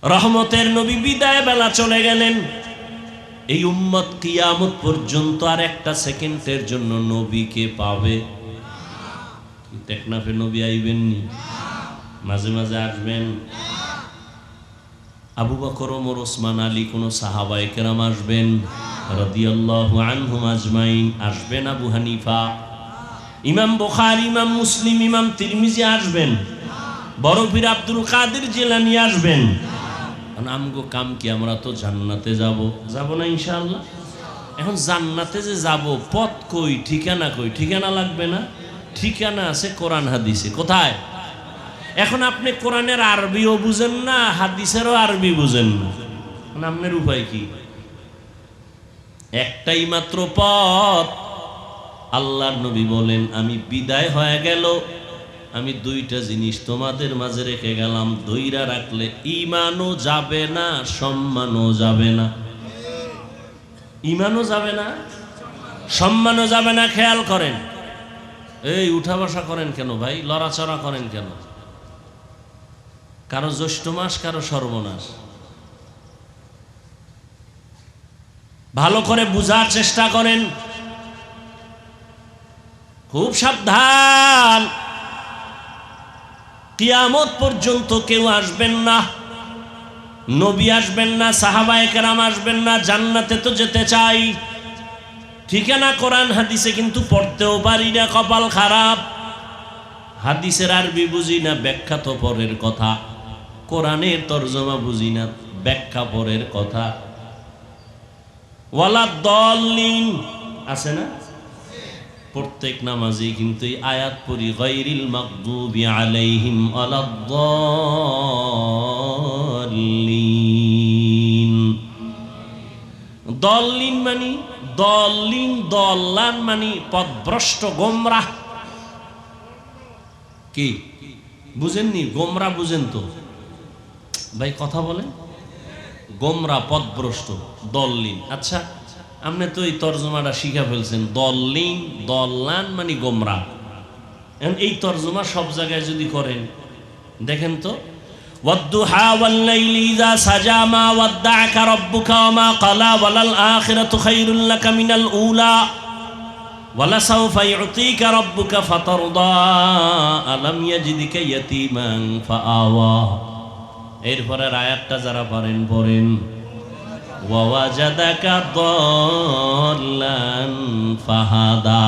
রহমতের নবী বিদায় বেলা চলে গেলেন। এই উম্মত কিয়ামত পর্যন্ত আর একটা সেকেন্ডের জন্য নবীকে পাবে? টেকনাফে নবী আইবেননি? মাঝে মাঝে আসবেন। আবু বকর, ওমর, ওসমান, আলী কোন সাহাবায়ে কেরাম আসবেন রাদিয়াল্লাহু আনহুম আজমাইন? আসবেন। আবু হানিফা, ইমাম বুখারী, ইমাম মুসলিম, ইমাম তিরমিজি আসবেন। বড় পীর আব্দুল কাদের জিলানী আসবেন। আমগো কাম কি? আমরা তো জান্নাতে যাব না ইনশাআল্লাহ? এখন জান্নাতে যে যাব, পথ কই, ঠিকানা কই? ঠিকানা লাগবে না? ঠিকানা আছে কোরআন হাদিসে। কোথায়? এখন আপনি কোরআনের আরবিও বুঝেন না, হাদিসেরও আরবি বুঝেন না, আপনার উপায় কি? একটাই মাত্র পথ। আল্লাহর নবী বলেন, আমি বিদায় হয়ে গেল, আমি দুইটা জিনিস তোমাদের মাঝে রেখে গেলাম, ধইরা রাখলে ঈমানও যাবে না, সম্মানও যাবে না। ঈমানও যাবে না, সম্মানও যাবে না। খেয়াল করেন। এই উঠা বসা করেন কেন ভাই? লড়াচড়া করেন কেন? কারো জ্যৈষ্ঠ মাস, কারো সর্বনাশ। ভালো করে বুঝার চেষ্টা করেন, খুব সাবধান। কিয়ামত পর্যন্ত কেউ আসবেন না, নবী আসবেন না, সাহাবায়ে কেরাম আসবেন না। জান্নাতে তো যেতে চাই, ঠিকানা কোরআন হাদিসে কিন্তু পড়তেও পারি না, কপাল খারাপ। হাদিসের আরবি বুঝি না, ব্যাখ্যা তো পরের কথা। কোরআনের তরজমা বুঝি না, ব্যাখ্যা পরের কথা। ওয়ালা দল্লিন আছে না? প্রত্যেক নামাজে কিন্তু এই আয়াত পড়ি, গায়রিল মাগদুবি আলাইহিম ওয়ালাদ-দাল্লিন। দল্লিন মানে দল্লিন, দল্লান মানে পথভ্রষ্ট, গোমরাহ। কি বুঝেননি? গোমরা বুঝেন তো ভাই? কথা বলেন। গোমরা, পথভ্রষ্ট, দল্লিন। আচ্ছা, আপনি তো এই তর্জমাটা শিখা ফেলছেন। দল্লিন, দল্লান মানে গোমরা। এই তর্জমা সব জায়গায় যদি করেন, দেখেন তো, ওয়াদ-দুহা ওয়াল-লাইলি ইযা সাজা মা ওয়াদ্দা'আকা রাব্বুকা ওয়া মা ক্বালা ওয়ালাল আখিরাতু খায়রুল লাকা মিনাল উলা ওয়ালা সাওফা ইউতিকা রাব্বুকা ফাতারদা আলাম ইয়াজিদিকা ইয়াতীমান ফাআওয়া। এরপরের আয়াতটা যারা পারেন পড়েন, ওয়া ওয়াজাদাকা দাল্লান ফাহাদা।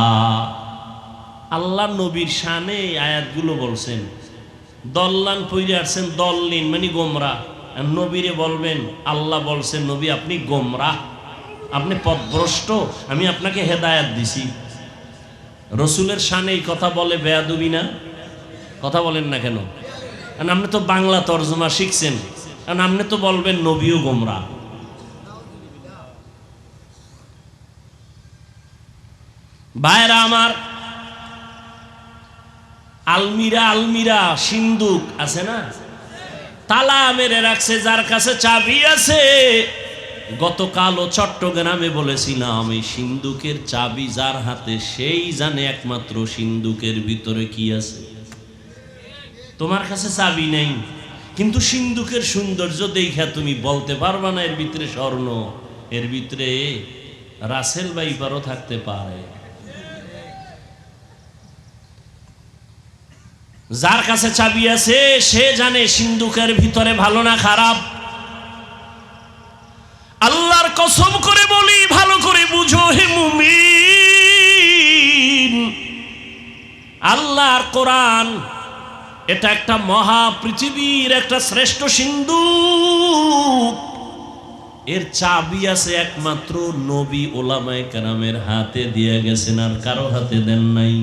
আল্লাহ নবীর শানে আয়াতগুলো বলছেন। দল্লান পইরে আসছেন, দল্লিন মানে গোমরা। নবীরে বলবেন, আল্লাহ বলছেন, নবী আপনি গোমরা, আপনি পথভ্রষ্ট, আমি আপনাকে হেদায়েত দিছি। রসুলের শানে এই কথা বলে বেয়াদবি না? কথা বলেন না কেন? আপনি তো বাংলা তর্জমা শিখছেন, আপনি তো বলবেন নবীও গোমরা। ভাইরা আমার, আলমিরা, আলমিরা সিন্দুক আছে না, তালা মেরে রাখছে, যার কাছে চাবি আছে। গতকালও চট্টগ্রামে বলেছিলাম, এই সিন্দুকের চাবি যার হাতে, সেই জানে একমাত্র সিন্দুকের ভিতরে কি আছে। তোমার কাছে চাবি নেই, কিন্তু সিন্দুকের সৌন্দর্য দেখা তুমি বলতে পারবা না এর ভিতরে স্বর্ণ, এর ভিতরে রাসেল বাইপারও থাকতে পারে। যার কাছে চাবি আছে সে জানে সিন্দুকের ভিতরে ভালো না খারাপ। আল্লাহর কসম করে বলি, ভালো করে বুঝো হে মুমিন, আল্লাহর কোরআন এটা একটা মহা পৃথিবীর একটা শ্রেষ্ঠ সিন্দুক। এর চাবি আছে একমাত্র নবী ওলামায়ে কেরামের হাতে দিয়ে গেছেন, আর কারো হাতে দেন নাই।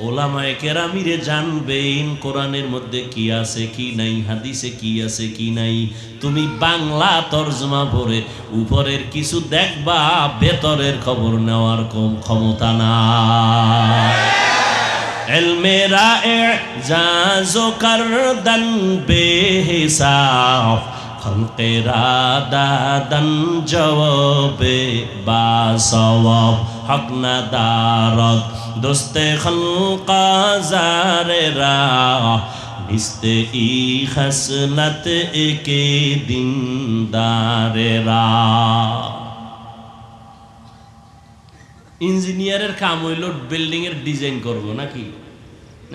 ওলামায়ে কেরামিরে জানবেন কোরআনের মধ্যে কি আছে কি নাই, হাদিসে কি আছে কি নাই। তুমি বাংলা তরজমা পড়ে উপরের কিছু দেখবা, ভেতরের খবর নেওয়ার ক্ষমতা নাই। ইলমেরা ইজাজো করদন বেহিসাব, খলকেরা দাদন জওয়াবে বাসওয়াব, হক না দারদ দোস্তে খলকা জারেরা, ইস্তে ই খসলত একে দিনদারেরা। ইঞ্জিনিয়ারের কাম হইল বিল্ডিং এর ডিজাইন করবো নাকি,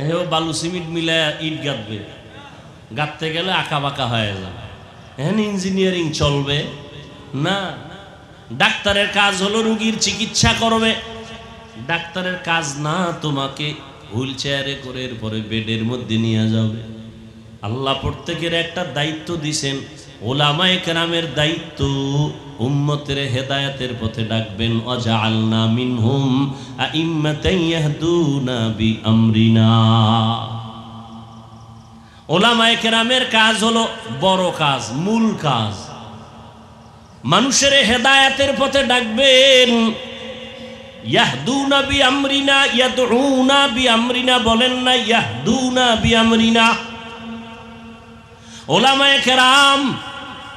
হেও বালু সিমেন্ট মিলায় ইট গাঁথবে, গাঁথতে গেলে আঁকা বাঁকা হয়ে যাবে, এখন ইঞ্জিনিয়ারিং চলবে না। ডাক্তারের কাজ হলো রোগীর চিকিৎসা করবে, ডাক্তারের কাজ না তোমাকে হুইল চেয়ারে করে এরপরে বেডের মধ্যে নিয়ে যাবে। আল্লাহ প্রত্যেকের একটা দায়িত্ব দিছেন, ওলামায়ে কেরামের দায়িত্ব উম্মতের হেদায়েতের পথে ডাকবেন। ওয়াজআলনা মিনহুম আইম্মাতান ইয়াহদুনা বিআমরিনা। ওলামায়ে কেরামের কাজ হলো বড় কাজ, মূল কাজ, মানুষের হেদায়েতের পথে ডাকবেন। ইয়াহদুনা বিআমরিনা, ইয়াদউনা বিআমরিনা বলেন না, ইয়াহদুনা বিআমরিনা। ওলামায়ে কেরাম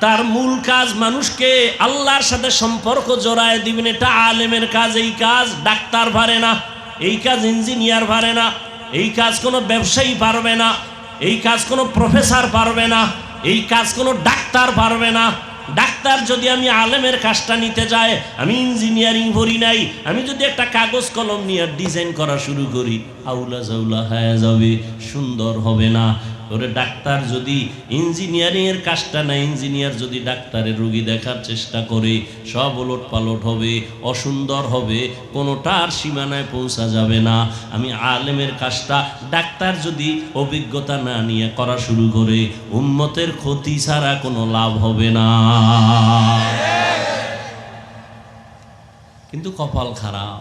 তার মূল কাজ মানুষকে আল্লাহর সাথে সম্পর্ক জড়ায় দিবেন, এটা আলেমের কাজ। এই কাজ ডাক্তার পারে না, এই কাজ ইঞ্জিনিয়ার পারে না, এই কাজ কোনো ব্যবসায়ী পারবে না, এই কাজ কোনো প্রফেসর পারবে না, এই কাজ কোনো ডাক্তার পারবে না। ডাক্তার যদি আমি আলেমের কাজটা নিতে যাই, আমি ইঞ্জিনিয়ারিং পড়ি নাই, আমি যদি একটা কাগজ কলম নিয়ে ডিজাইন করা শুরু করি, আউলা জাউলা হয়ে যাবে, সুন্দর হবে না। ওরে ডাক্তার যদি ইঞ্জিনিয়ারিং এর কাজটা না, ইঞ্জিনিয়ার যদি ডাক্তারের রোগী দেখার চেষ্টা করে, সব ওলট পালট হবে, অসুন্দর হবে, কোনোটার সীমানায় পৌঁছা যাবে না। আমি আলেমের কাজটা ডাক্তার যদি অভিজ্ঞতা না নিয়ে করা শুরু করে, উম্মতের ক্ষতি ছাড়া কোনো লাভ হবে না। কিন্তু কপাল খারাপ,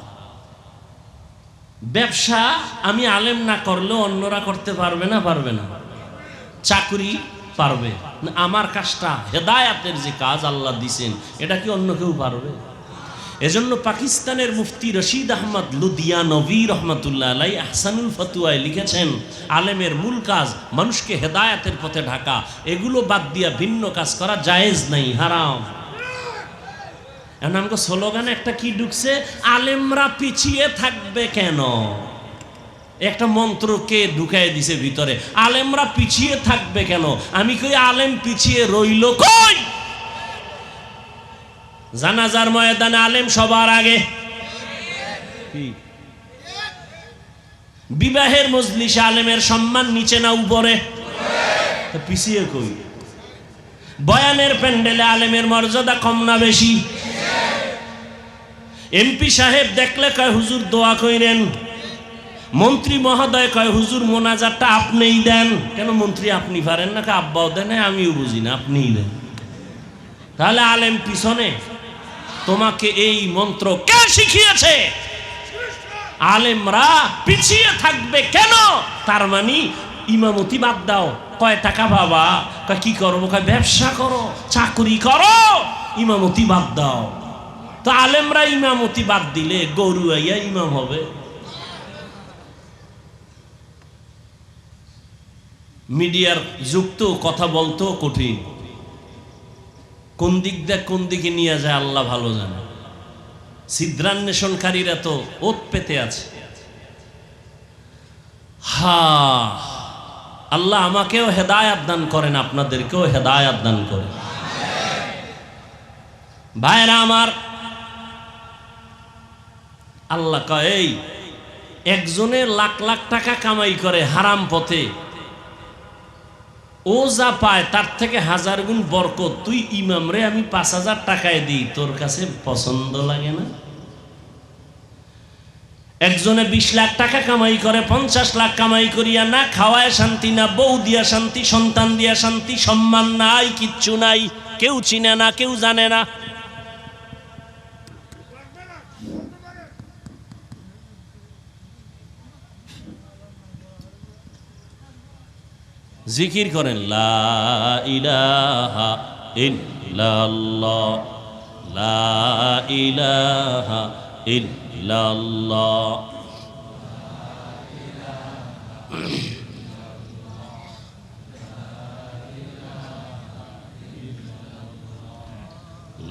ব্যবসা আমি আলেম না করলেও অন্যরা করতে পারবে না, পারবে না। চাকরি পারবে, আমার কাজটা হেদায়াতের যে কাজ আল্লাহ দিছেন, এটা কি অন্য কেউ পারবে? এজন্য পাকিস্তানের মুফতি রশিদ আহমদ লুধিয়ানভী রহমাতুল্লাহ আলাইহি আহসানুল ফতুয়ায় লিখেছেন, আলেমের মূল কাজ মানুষকে হেদায়াতের পথে ঢাকা, এগুলো বাদ দিয়া ভিন্ন কাজ করা জায়েজ নাই, হারাম। এখন আমাকে স্লোগানে একটা কি ঢুকছে, আলেমরা পিছিয়ে থাকবে কেন? একটা মন্ত্রকে ঢুকাই দিছে ভিতরে, আলেমরা পিছিয়ে থাকবে কেন? আমি কই আলেম পিছিয়ে রইল কই? জানাজার ময়দানে আলেম সবার আগে, বিবাহের মজলিসে আলেমের সম্মান নিচে না উপরে? পিছিয়ে কই? বয়ানের প্যান্ডেলে আলেমের মর্যাদা কম না বেশি? এমপি সাহেব দেখলে কয় হুজুর দোয়া কইরেন, মন্ত্রী মহোদয় কয় হুজুর মোনাজাতটা আপনিই দেন। কেন মন্ত্রী আপনি পারেন না? আব্বাও দেন, আমিও বুঝি না, আপনিই দেন। তাহলে আলেম পিছনে? তোমাকে এই মন্ত্র কে শিখিয়েছে? আলেমরা পিছিয়ে থাকবে কেন? তার মানে ইমামতি বাদ দাও। কয় টাকা বাবা? কয় কি করবো? কয় ব্যবসা করো, চাকরি করো, ইমামতি বাদ দাও। তো আলেমরা ইমামতি বাদ দিলে গরু আইয়া ইমাম হবে? মিডিয়ার যুগ তো, কথা বলতেও কঠিন, কোন দিক দিয়ে কোন দিকে নিয়ে যায় আল্লাহ ভালো জানে। ছিদ্রান্বেষণকারীরা তো ওত পেতে আছে। আল্লাহ আমাকেও হেদায়াত দান করেন, আপনাদেরকেও হেদায়াত দান করেন। ভাইরা আমার, আল্লাহ কয় এই একজনে লাখ লাখ টাকা কামাই করে হারাম পথে, ও যা পায় তার থেকে 1000 গুণ বরকত। তুই ইমাম রে আমি 5000 টাকায় দিই, তোর কাছে পছন্দ লাগে না? একজনে 20 লাখ টাকা কামাই করে, 50 লাখ কামাই করিয়া না খাওয়ায় শান্তি, না বউ দিয়া শান্তি, সন্তান দিয়া শান্তি, সম্মান নাই, কিচ্ছু নাই, কেউ চিনে না, কেউ জানে না। জিকির করেন লা ইলাহা ইল্লাল্লাহ, লা ইলাহা ইল্লাল্লাহ,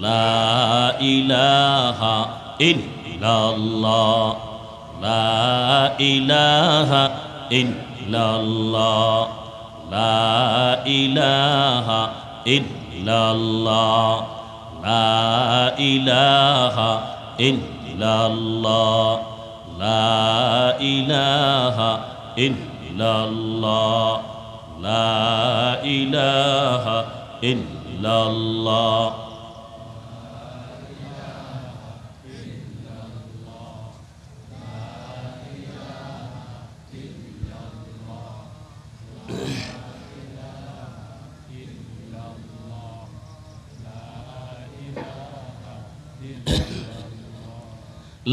লা ইলাহা ইল্লাল্লাহ, লা ইলাহা ইল্লাল্লাহ, লা ইলাহা ইল্লাল্লাহ লা ইলাহা ইল্লাল্লাহ লা ইলাহা ইল্লাল্লাহ লা ইলাহা ইল্লাল্লাহ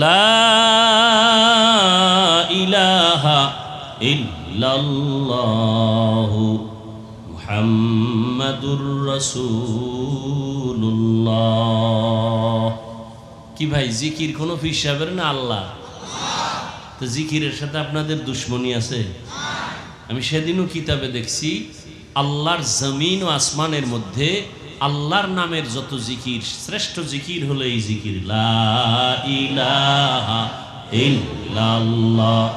লা ইলাহা ইল্লাল্লাহু মুহাম্মাদুর রাসূলুল্লাহ। কি ভাই, জিকির কোন পীর সাহেবের না আল্লাহ? তো জিকিরের সাথে আপনাদের দুশ্মনী আছে? আমি সেদিনও কিতাবে দেখছি, আল্লাহর জমিন ও আসমানের মধ্যে আল্লাহর নামের যত জিকির, শ্রেষ্ঠ জিকির হলো এই জিকির, লা ইলাহা ইল্লাল্লাহ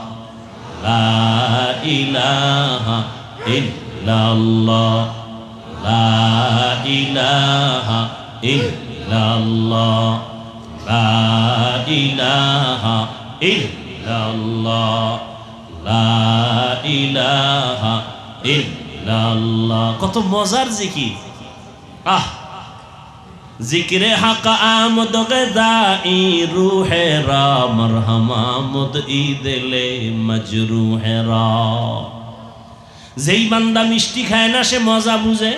লা ইলাহা ইল্লাল্লাহ লা ইলাহা ইল্লাল্লাহ লা ইলাহা ইল্লাল্লাহ লা ইলাহা ইল্লাল্লাহ। কত মজার জিকির! আহ, জিকিরে হক আমদ গদাই রূহে রা মারহামা মুদ ইদলে মজরুহে রা। যেই বান্দা মিষ্টি খায় না সে মজা বুঝে,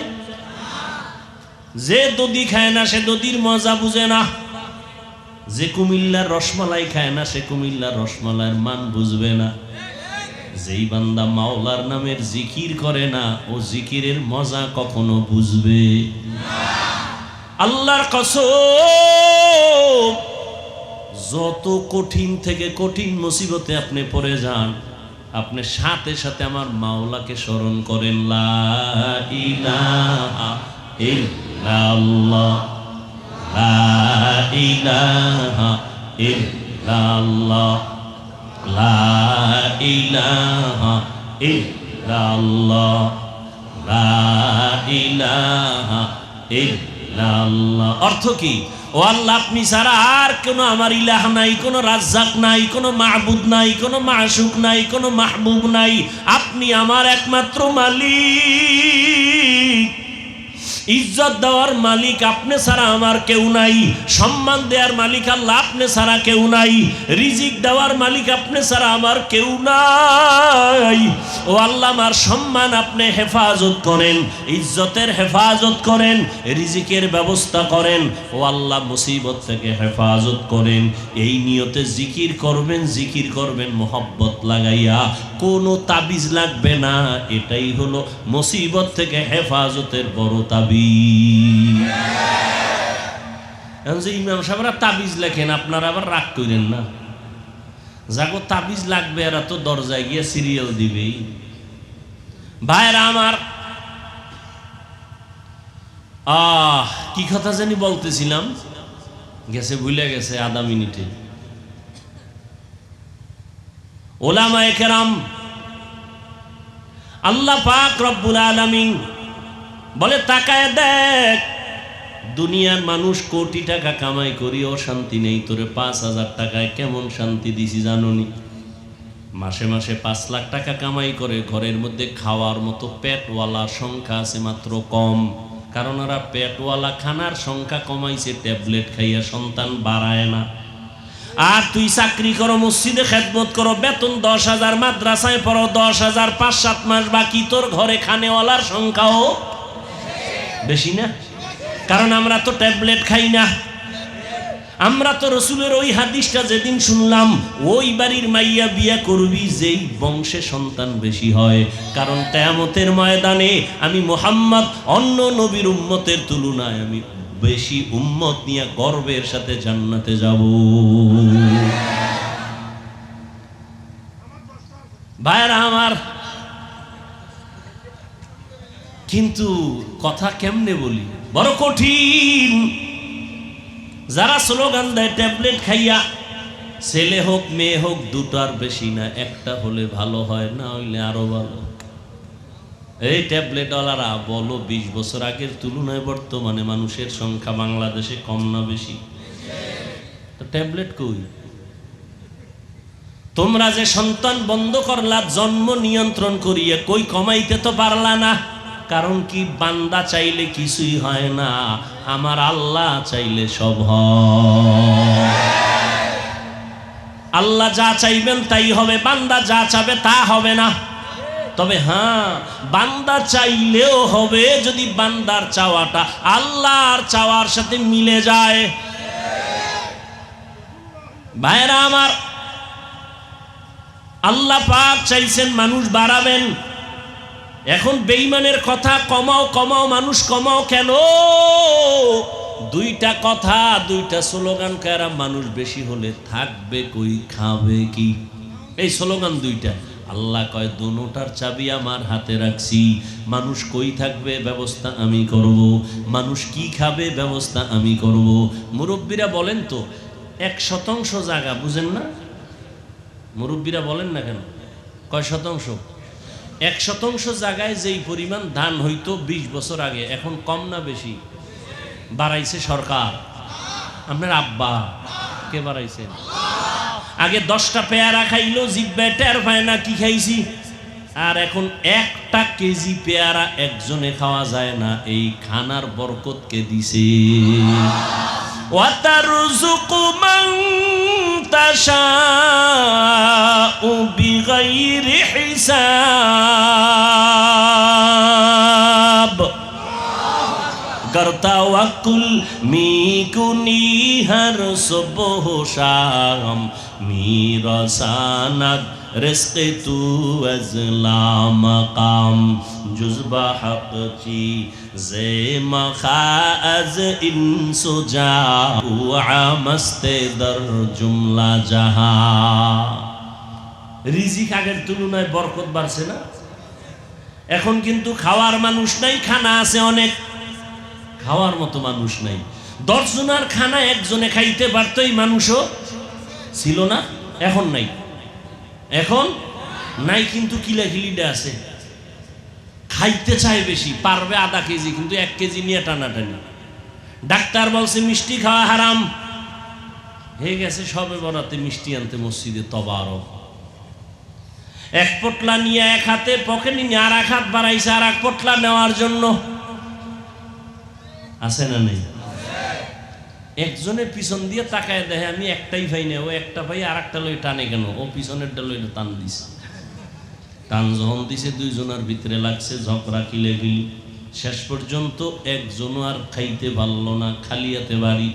যে দধি খায় না সে দধির মজা বুঝে না, যে কুমিল্লার রসমালাই খায় না সে কুমিল্লার রসমালাইয়ের মান বুঝবে না। যেই বান্দা মাওলার নামের জিকির করে না ও জিকিরের মজা কখনো বুঝবে না। আল্লাহর কসম, যত কঠিন থেকে কঠিন মুসিবতে আপনি পড়ে যান, আপনি সাথে সাথে আমার মাওলাকে স্মরণ করেন, লা ইলাহা ইল্লাল্লাহ লা ইলাহা ইল্লাল্লাহ লা ইলাহা ইল্লাল্লাহ লা ইলাহা ইল্লাল্লাহ। অর্থ কি? ও আল্লাহ, আপনি ছাড়া আর কোনো আমার ইলাহ নাই, কোনো রাজ্জাক নাই, কোনো মাহবুদ নাই, কোনো মাশুক নাই, কোনো মাহবুব নাই। আপনি আমার একমাত্র মালিক। ইজ্জত দেওয়ার মালিক আপনি ছাড়া আমার কেউ নাই, সম্মান দেওয়ার মালিক আল্লাহ আপনি ছাড়া কেউ নাই, রিজিক দেওয়ার মালিক আপনি ছাড়া আমার কেউ নাই। ও আল্লাহ, আমার সম্মান আপনি হেফাজত করেন, ইজ্জতের হেফাজত করেন, রিজিকের ব্যবস্থা করেন। ও আল্লাহ, মুসিবত থেকে হেফাজত করেন। এই নিয়তে জিকির করবেন, জিকির করবেন মোহব্বত লাগাইয়া, কোনো তাবিজ লাগবে না। এটাই হলো মুসিবত থেকে হেফাজতের বড় তাবিজ। ইমাম সাহেবরা তাবিজ লেখেন, আপনারা আবার রাগ করেন না। যাগো তাবিজ লাগবে এরা তো দরজায় গিয়ে সিরিয়াল দিবেই। ভাইরা আমার, কি কথা জানি বলতেছিলাম, গেছে, ভুলে গেছে আধা মিনিটে। ওলামায়ে কেরাম, আল্লাহ পাক রব্বুল আলামিন বলে, তাকায় দেখ, দুনিয়ার মানুষ কোটি টাকা কামাই করিও শান্তি নেই, তোরে ৫,০০০ টাকায় কেমন শান্তি দিছি জানোনি? মাসে মাসে ৫ লাখ টাকা কামাই করে, ঘরের মধ্যে খাওয়ার মতো পেটওয়ালা সংখ্যা আছে মাত্র কম। কারণ ওরা পেটওয়ালা খানার সংখ্যা কমাইছে, ট্যাবলেট খাইয়া সন্তান বাড়ায় না। আর তুই চাকরি করো, মসজিদে খেদমত করো, বেতন ১০,০০০, মাদ্রাসায় পড়ো ১০,০০০, ৫-৭ মাস বাকি, তোর ঘরে খানেওয়ালার সংখ্যাও বেশি না। কারণ আমরা তো ট্যাবলেট খাই না। আমরা তো রসুলের ওই হাদিসটা যেদিন শুনলাম, ওই বাড়ির মাইয়া বিয়া করবি যেই বংশে সন্তান বেশি হয়। কারণ কিয়ামতের ময়দানে আমি মুহাম্মদ অন্য নবীর উম্মতের তুলনায় আমি বেশি উম্মত নিয়ে গর্বের সাথে জান্নাতে যাব। ভাইরা আমার, কিন্তু কথা কেমনে বলি, বড় কঠিন। যারা স্লোগান দেয় ট্যাবলেট খাইয়া, ছেলে হোক মেয়ে হোক দুটার বেশি না, একটা হলে ভালো হয়, না হইলে আরো ভালো। এই ট্যাবলেটওয়ালারা বলো 20 বছর আগের তুলনায় বর্তমানে মানুষের সংখ্যা বাংলাদেশে কম না বেশি? তো ট্যাবলেট কই? তোমরা যে সন্তান বন্ধ করলা জন্ম নিয়ন্ত্রণ করিয়ে, কই কমাইতে তো পারলা না। কারণ কি? বান্দা চাইলে কিছুই হয় না, আমার আল্লাহ চাইলে সব হয়। আল্লাহ যা চাইবেন তাই হবে, বান্দা যা চাবে তা হবে না। তবে হ্যাঁ, বান্দা চাইলেও হবে যদি বান্দার চাওয়াটা আল্লাহর চাওয়ার সাথে মিলে যায়। ভাইরা আমার, আল্লাহ পাক চাইছেন মানুষ বাড়াবেন। এখন বেঈমানের কথা কমাও কমাও, মানুষ কমাও কেন? দুইটা কথা, দুইটা স্লোগান কারা, মানুষ বেশি হলে থাকবে কই, খাবে কি? এই স্লোগান দুইটা। আল্লাহ কয় দুটোটার চাবি আমার হাতে রাখছি। মানুষ কই থাকবে ব্যবস্থা আমি করব, মানুষ কি খাবে ব্যবস্থা আমি করব। মুরব্বীরা বলেন তো 1% জায়গা বুঝেন না? মুরব্বীরা বলেন না কেন? কয় শতাংশ? 1% জায়গায় যেই পরিমাণ ধান হইতো 20 বছর আগে, এখন কম না বেশি? বাড়াইছে সরকার। আপনার আব্বা কে বাড়াইছে? আগে 10টা পেয়ারা খাইলো জিব্বায় টের পায় না কি খাইছি, আর এখন 1টা কেজি পেয়ারা একজনে খাওয়া যায় না। এই খানার বরকত কে দিছে? ওয়াতারযুকু মান তাশাউ বিগাইরি হিসাব। करता वकुल मी कुनी हर सुबह शाम मीरा सानद रिस्क तू अज़ला मकाम जुज़बा हक़ ची ज़े मखा अज़ इंसु जा मस्ते दर जुमला जहा। রিজিক আগের তুলনায় বরকত বাড়ছে না? এখন কিন্তু খাওয়ার মানুষ নাই, খানা আছে অনেক, খাওয়ার মতো মানুষ নাই। 10 জনের খানা একজনে খাইতে পারতো, এই মানুষও ছিল না। এখন নাই, এখন নাই, কিন্তু কিলাকিলিটা আছে। খাইতে চায় বেশি, পারবে আধা কেজি, কিন্তু 1 কেজি নিয়ে টানাটানি। ডাক্তার বলছে মিষ্টি খাওয়া হারাম, হয়ে গেছে সবে বরাতে মিষ্টি আনতে মসজিদে তবারক। 1 পটলা নিয়ে 1 হাতে পকেটে নিয়ে আর 1 হাত বাড়াইছে আর 1 পটলা নেওয়ার জন্য। আছে না নেই? একজনের পিছন দিয়ে তাকায় দেখে আমি একটাই পাই না, ও একটা পাই আর একটা লই টানে কেন? ও পিছনেরটা লইলে টান দিছে। টান যখন দিছে 2 জনের ভিতরে লাগছে ঝগড়া, কিলেগিলি। শেষ পর্যন্ত একজনও আর খাইতে পারল না, খালি হাতে বাড়ি।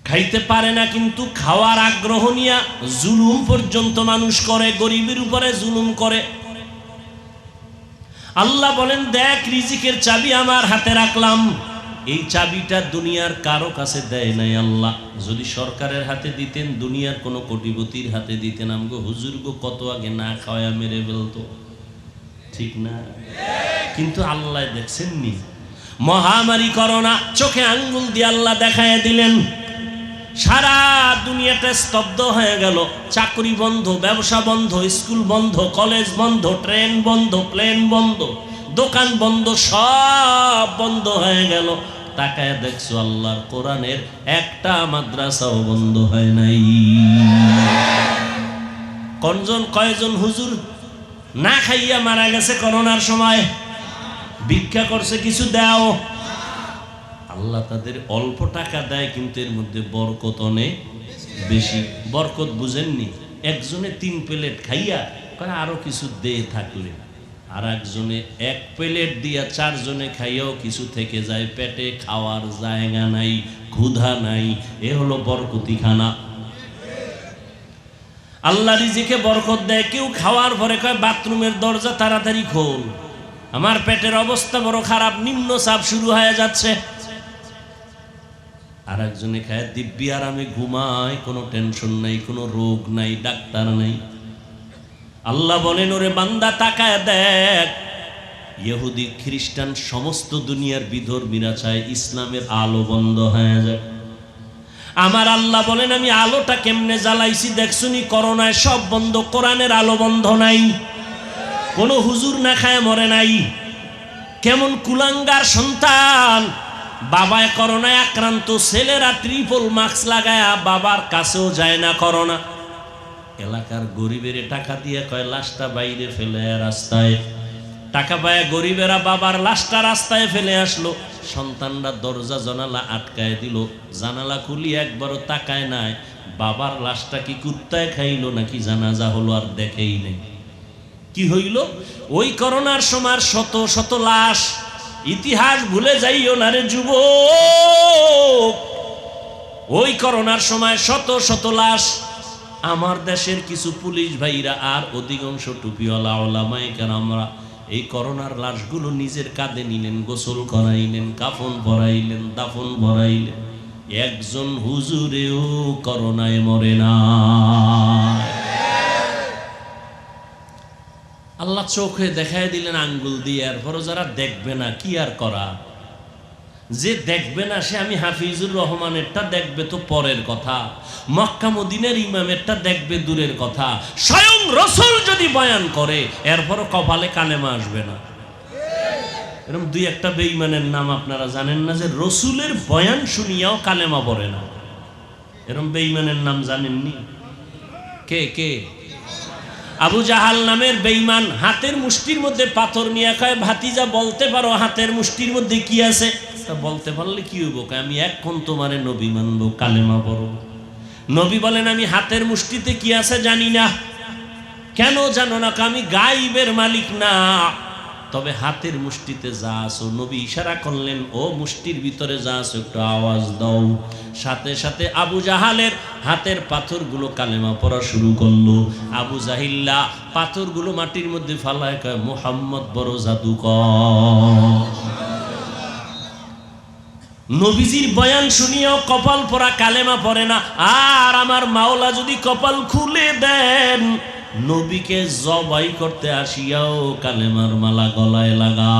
খাইতে পারে না, কিন্তু খাওয়ার আগ্রহ নিয়ে জুলুম পর্যন্ত মানুষ করে, গরিবের উপরে জুলুম করে। আল্লাহ বলেন দেখ রিজিকের চাবি আমার হাতে রাখলাম। এই চাবিটা দুনিয়ার কারো কাছে দেয় নাই আল্লাহ। যদি সরকারের হাতে দিতেন, দুনিয়ার কোনো কোটিপতির হাতে দিতেন, আমগো হুজুর গো কত আগে না খাওয়া মেরে ফেলতো, ঠিক না? কিন্তু আল্লাহ দেখছেন নি, মহামারী করোনা চোখে আঙ্গুল দিয়ে আল্লাহ দেখায় দিলেন। সারা দুনিয়াটা স্তব্ধ হয়ে গেল। চাকরি বন্ধ, ব্যবসা বন্ধ, স্কুল বন্ধ, কলেজ বন্ধ, ট্রেন বন্ধ, প্লেন বন্ধ, দোকান বন্ধ, সব বন্ধ হয়ে গেল। তাকায় দেখছো আল্লাহর কোরআনের একটা মাদ্রাসাও বন্ধ হয় নাই। কয়জন হুজুর না খাইয়া মারা গেছে করোনার সময়? ভিক্ষা করছে, কিছু দাও। আল্লাহ তাদের অল্প টাকা দেয়, কিন্তু এর মধ্যে বরকত অনেক বেশি। বরকত বুঝেননি? একজনে 3 প্লেট খাইয়া কয় আরো কিছু দে থাকলে, আর একজনে 1 প্লেট দিয়া 4 জনে খাইয়াও কিছু থেকে যায়, পেটে খাওয়ার জায়গা নাই, ক্ষুধা নাই। এ হলো বরকতি খানা। আল্লাহ রিজিকে বরকত দেয়। কেউ খাওয়ার পরে কয় বাথরুমের দরজা তাড়াতাড়ি খোল, আমার পেটের অবস্থা বড় খারাপ, নিম্ন চাপ শুরু হয়ে যাচ্ছে। আর একজনে খায় দিব্যি আরামে ঘুমায়, কোনো টেনশন নাই, কোনো রোগ নাই, ডাক্তার নাই। আল্লাহ বলেন ওরে বান্দা তাকায় দেখ, ইহুদি খ্রিস্টান সমস্ত দুনিয়ার বিধর্মীরা চায় ইসলামের আলো বন্ধ হয়ে যায়। আমার আল্লাহ বলেন আমি আলোটা কেমনে জ্বালাইছি দেখছুনি? করোনায় সব বন্ধ, কোরআনের আলো বন্ধ নাই। কোনো হুজুর না খায় মরে নাই। কেমন কুলাঙ্গার সন্তান, বাবায় করোনায় আক্রান্ত, ছেলেরা ট্রিপল মাস্ক লাগায়া বাবার কাছেও যায় না করোনা। এলাকার গরিবের টাকা দিয়ে কয় লাশটা বাইরে ফেলে রাস্তায়, টাকা পায় গরিবেরা বাবার লাশটা রাস্তায় ফেলে আসলো। সন্তানরা দরজা জানালা আটকায় দিল, জানালা খুলি একবারও তাকায় নাই বাবার লাশটা কি কুত্তায় খাইলো নাকি জানাজা হলো, আর দেখেই নেই। কি হইল? ওই করোনার সময় শত শত লাশ। ইতিহাস ভুলে যাইও না রে যুবক, ওই করোনার সময় শত শত লাশ। আমার দেশের কিছু পুলিশ ভাইরা আর অধিকাংশ টুপিওয়ালা ওলামায়ে কেরামরা এই করোনার লাশগুলো নিজের কাঁধে নিলেন, গোসল করাইলেন, কাফন পরাইলেন, দাফন পরাইলেন। একজন হুজুরেও করোনায় মরে না। আল্লাহ চোখে দেখায় দিলেন আঙ্গুল দিয়ে। এরপরও যারা দেখবে না কি আর করা, যে দেখবে না সে আমি হাফিজুর রহমানেরটা দেখবে তো পরের কথা, মক্কা মদিনার ইমামেরটা দেখবে দূরের কথা। স্বয়ং রসুল যদি বয়ান করে এরপরও কপালে কালেমা আসবে না। এরকম দুই একটা বেঈমানের নাম আপনারা জানেন না, যে রসুলের বয়ান শুনিয়াও কালেমা পড়ে না। এরকম বেঈমানের নাম জানেননি? কে কে? আবু জাহাল নামের বেঈমান হাতের মুষ্টির মধ্যে পাথর নিয়ে কয়, ভাতিজা বলতে পারো হাতের মুষ্টির মধ্যে কি আছে? বলতে পারলে কি হইব? আমি এখন তোমারে নবী মানবো, কালেমা পড়ো। নবী বলেন আমি হাতের মুষ্টিতে কি আছে জানি না। কেন জানো না? আমি গায়েবের মালিক না, তবে হাতের মুষ্টিতে যা আছো, নবী ইশারা করলেন ও মুষ্টির ভিতরে যা আছো একটু আওয়াজ দাও। সাথে সাথে আবু জাহালের হাতের পাথরগুলো কালেমা পড়া শুরু করলো। আবু জাহিল্লা পাথরগুলো মাটির মধ্যে ফালায় কয়, মুহাম্মদ বড় জাদুকর। নবীজির বয়ান শুনিয়াও কপাল পরা কালেমা পড়ে না। আর আমার মাওলা যদি কপাল খুলে দেন, নবীকে জবাই করতে আসিয়াও কালেমার মালা গলায় লাগা।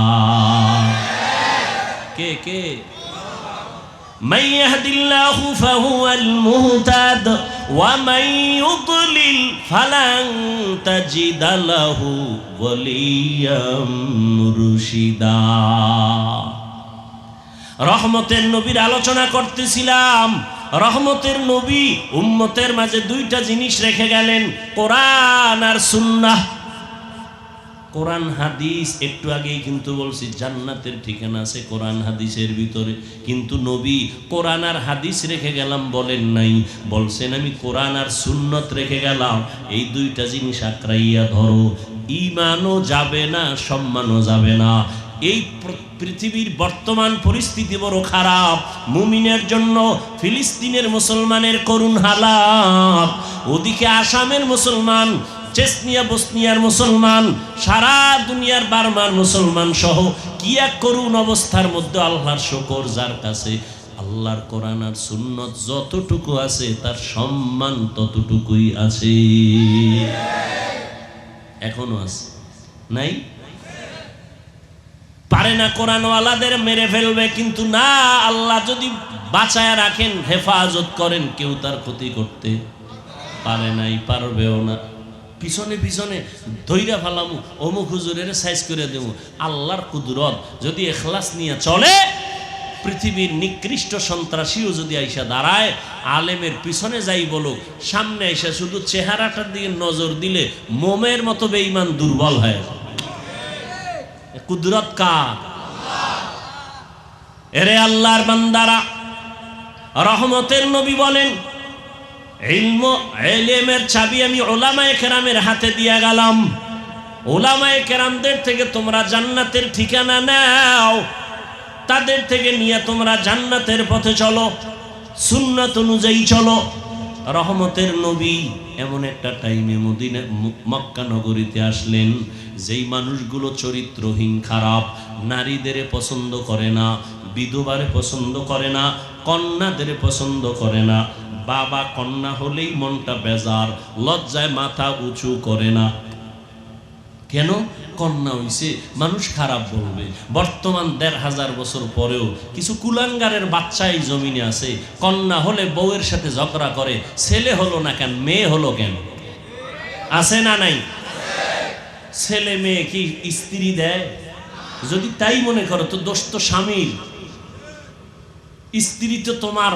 কে কে? মান ইয়াহদিল্লাহু ফাহুয়াল মুহতাদ ওয়া মান ইউদ্লিল ফালান তাজিদা লাহু ওয়ালিয়াম মুরশিদা। রহমতের নবীর আলোচনা করতেছিলাম। রহমতের নবী উম্মতের মাঝে দুইটা জিনিস রেখে গেলেন, কোরআন আর সুন্নাহ। কোরআন হাদিস একটু আগেই কিন্তু বলছি জান্নাতের ঠিকানা আছে কোরআন হাদিসের ভিতরে, কিন্তু নবী কোরআন আর হাদিস রেখে গেলাম বলেন নাই, বলছেন আমি কোরআন আর সুন্নত রেখে গেলাম। এই দুইটা জিনিস আঁকড়াইয়া ধরো, ঈমানও যাবে না, সম্মানও যাবে না। এই পৃথিবীর বর্তমান পরিস্থিতি বড় খারাপ। মুমিনের জন্য ফিলিস্তিনের মুসলমানের করুণ হালাত, ওদিকে আসামের মুসলমান, চেচনিয়া বসনিয়ার মুসলমান, সারা দুনিয়ার বার্মার মুসলমান সহ কি এক করুণ অবস্থার মধ্যে। আল্লাহর শুকর, যার কাছে আল্লাহর কোরআন আর সুন্নত যতটুকু আছে তার সম্মান ততটুকুই আছে। এখনো আছে? নাই? পারে না কোরআনওয়ালাদের মেরে ফেলবে, কিন্তু না, আল্লাহ যদি বাঁচায় রাখেন, হেফাজত করেন, কেউ তার ক্ষতি করতে পারে নাই, পারবেও না। পিছনে পিছনে ধৈরা ফালামু, অমুক হুজুরের সাইজ করে দেব। আল্লাহর কুদরত যদি এখলাস নিয়ে চলে, পৃথিবীর নিকৃষ্ট সন্ত্রাসীও যদি আইসা দাঁড়ায়, আলেমের পিছনে যাই বলো, সামনে এসে শুধু চেহারাটার দিকে নজর দিলে মোমের মতো বেঈমান দুর্বল হয়। কুদরত কার? এরে আল্লাহর বান্দারা, রহমতের নবী বলেন ইলমের চাবি আমি উলামায়ে কেরামের হাতে দিয়া গেলাম। উলামায়ে কেরামদের থেকে তোমরা জান্নাতের ঠিকানা নাও, তাদের থেকে নিয়ে তোমরা জান্নাতের পথে চলো, সুন্নাত অনুযায়ী চলো। রহমতের নবী এমন একটা টাইমে মদিনা মক্কা নগরীতে আসলেন, যেই মানুষগুলো চরিত্রহীন, খারাপ, নারীদের পছন্দ করে না, বিধবারে পছন্দ করে না, কন্যাদের পছন্দ করে না, বাবা কন্যা হলেই মনটা বেজার, লজ্জায় মাথা উঁচু করে না। কেন? কন্যা হইছে, মানুষ খারাপ বলবে। বর্তমান ১৫০০ বছর পরেও কিছু কুলাঙ্গারের বাচ্চা এই জমিনে আছে, কন্যা হলে বউয়ের সাথে ঝগড়া করে, ছেলে হলো না কেন, মেয়ে হলো কেন? আছে না নাই? ছেলে মেয়ে কি স্ত্রী দেয়? যদি তাই মনে করো তো দোষ তো স্বামীর। স্ত্রী তো তোমার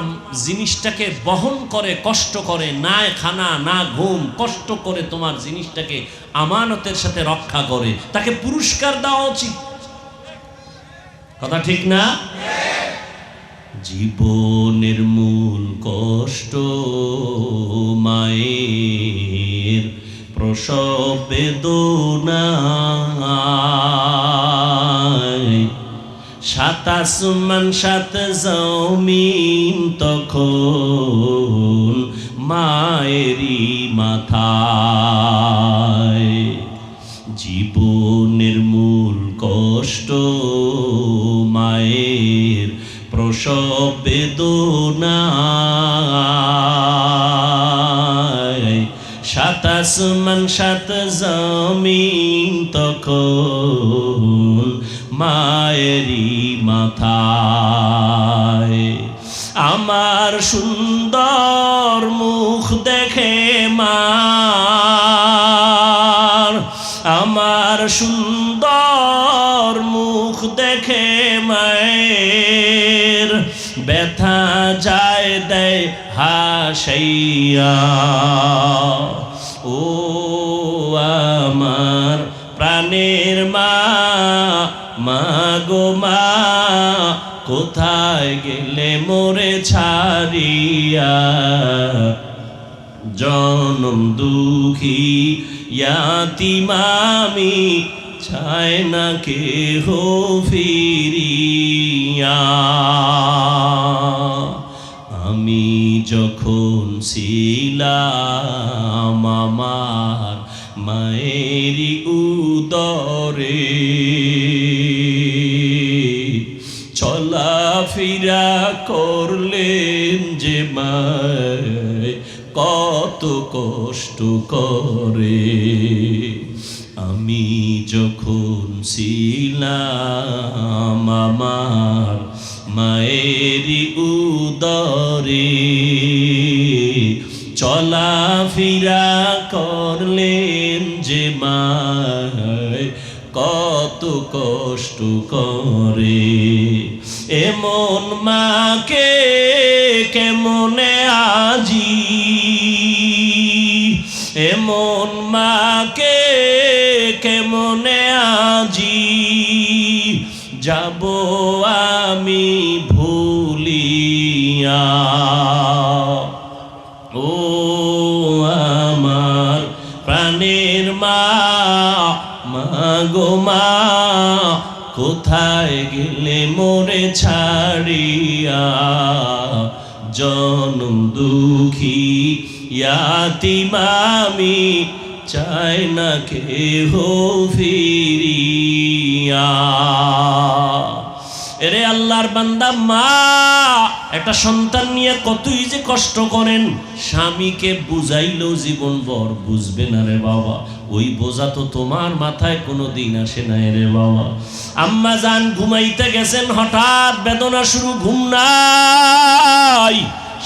জিনিসটাকে বহন করে, কষ্ট করে, না খানা না ঘুম, কষ্ট করে তোমার জিনিসটাকে আমানতের সাথে রক্ষা করে, তাকে পুরস্কার দেওয়া উচিত। কথা ঠিক না? জীবনের মূল কষ্ট মায়ের প্রসব বেদনা, সাত আসমান সাত জমিন তখন মায়েরই মাথায়। জীবনের মূল কষ্ট মায়ের প্রসব বেদনা, সাত আসমান সাত জমিন তখন মায়েরই মাথায়। আমার সুন্দর মুখ দেখে মার, আমার সুন্দর মুখ দেখে মায়ের ব্যথা যায় দেয় হাসাইয়া। ও আমার প্রাণের মা, মা গো মা, কোথায় গেলে মোরে ছাড়িয়া? জনম দুঃখী ইয়াতীম আমি, চায় না কেহ ফিরিয়া। আমি যখন ছিলাম আমার মায়েরই উদরে, চলাফেরা করলেন যে মায় কত কষ্ট করে। আমি যখন ছিলাম আমার মায়েরই উদরে, চলাফেরা করলেন যে মায় কত কষ্ট করে। এমন মাকে কেমনে আজি, এমন মাকে কেমনে আজি যাব আমি ভুলিয়া। ও আমার প্রাণের মা, মা গো মা, কোথায় গেলে মোরে ছাড়িয়া? জনম দুঃখী ইয়াতীম আমি, চাই না কেহ ফিরিয়া। এরে আল্লাহর বান্দা, মা একটা সন্তান নিয়ে কতই যে কষ্ট করেন, স্বামীকে বুঝাইলেও জীবন ভর বুঝবে না রে বাবা। ওই বোঝা তো তোমার মাথায় কোনো দিন আসে না রে বাবা। আম্মা জান ঘুমাইতে গেছেন, হঠাৎ বেদনা শুরু, ঘুম নাই,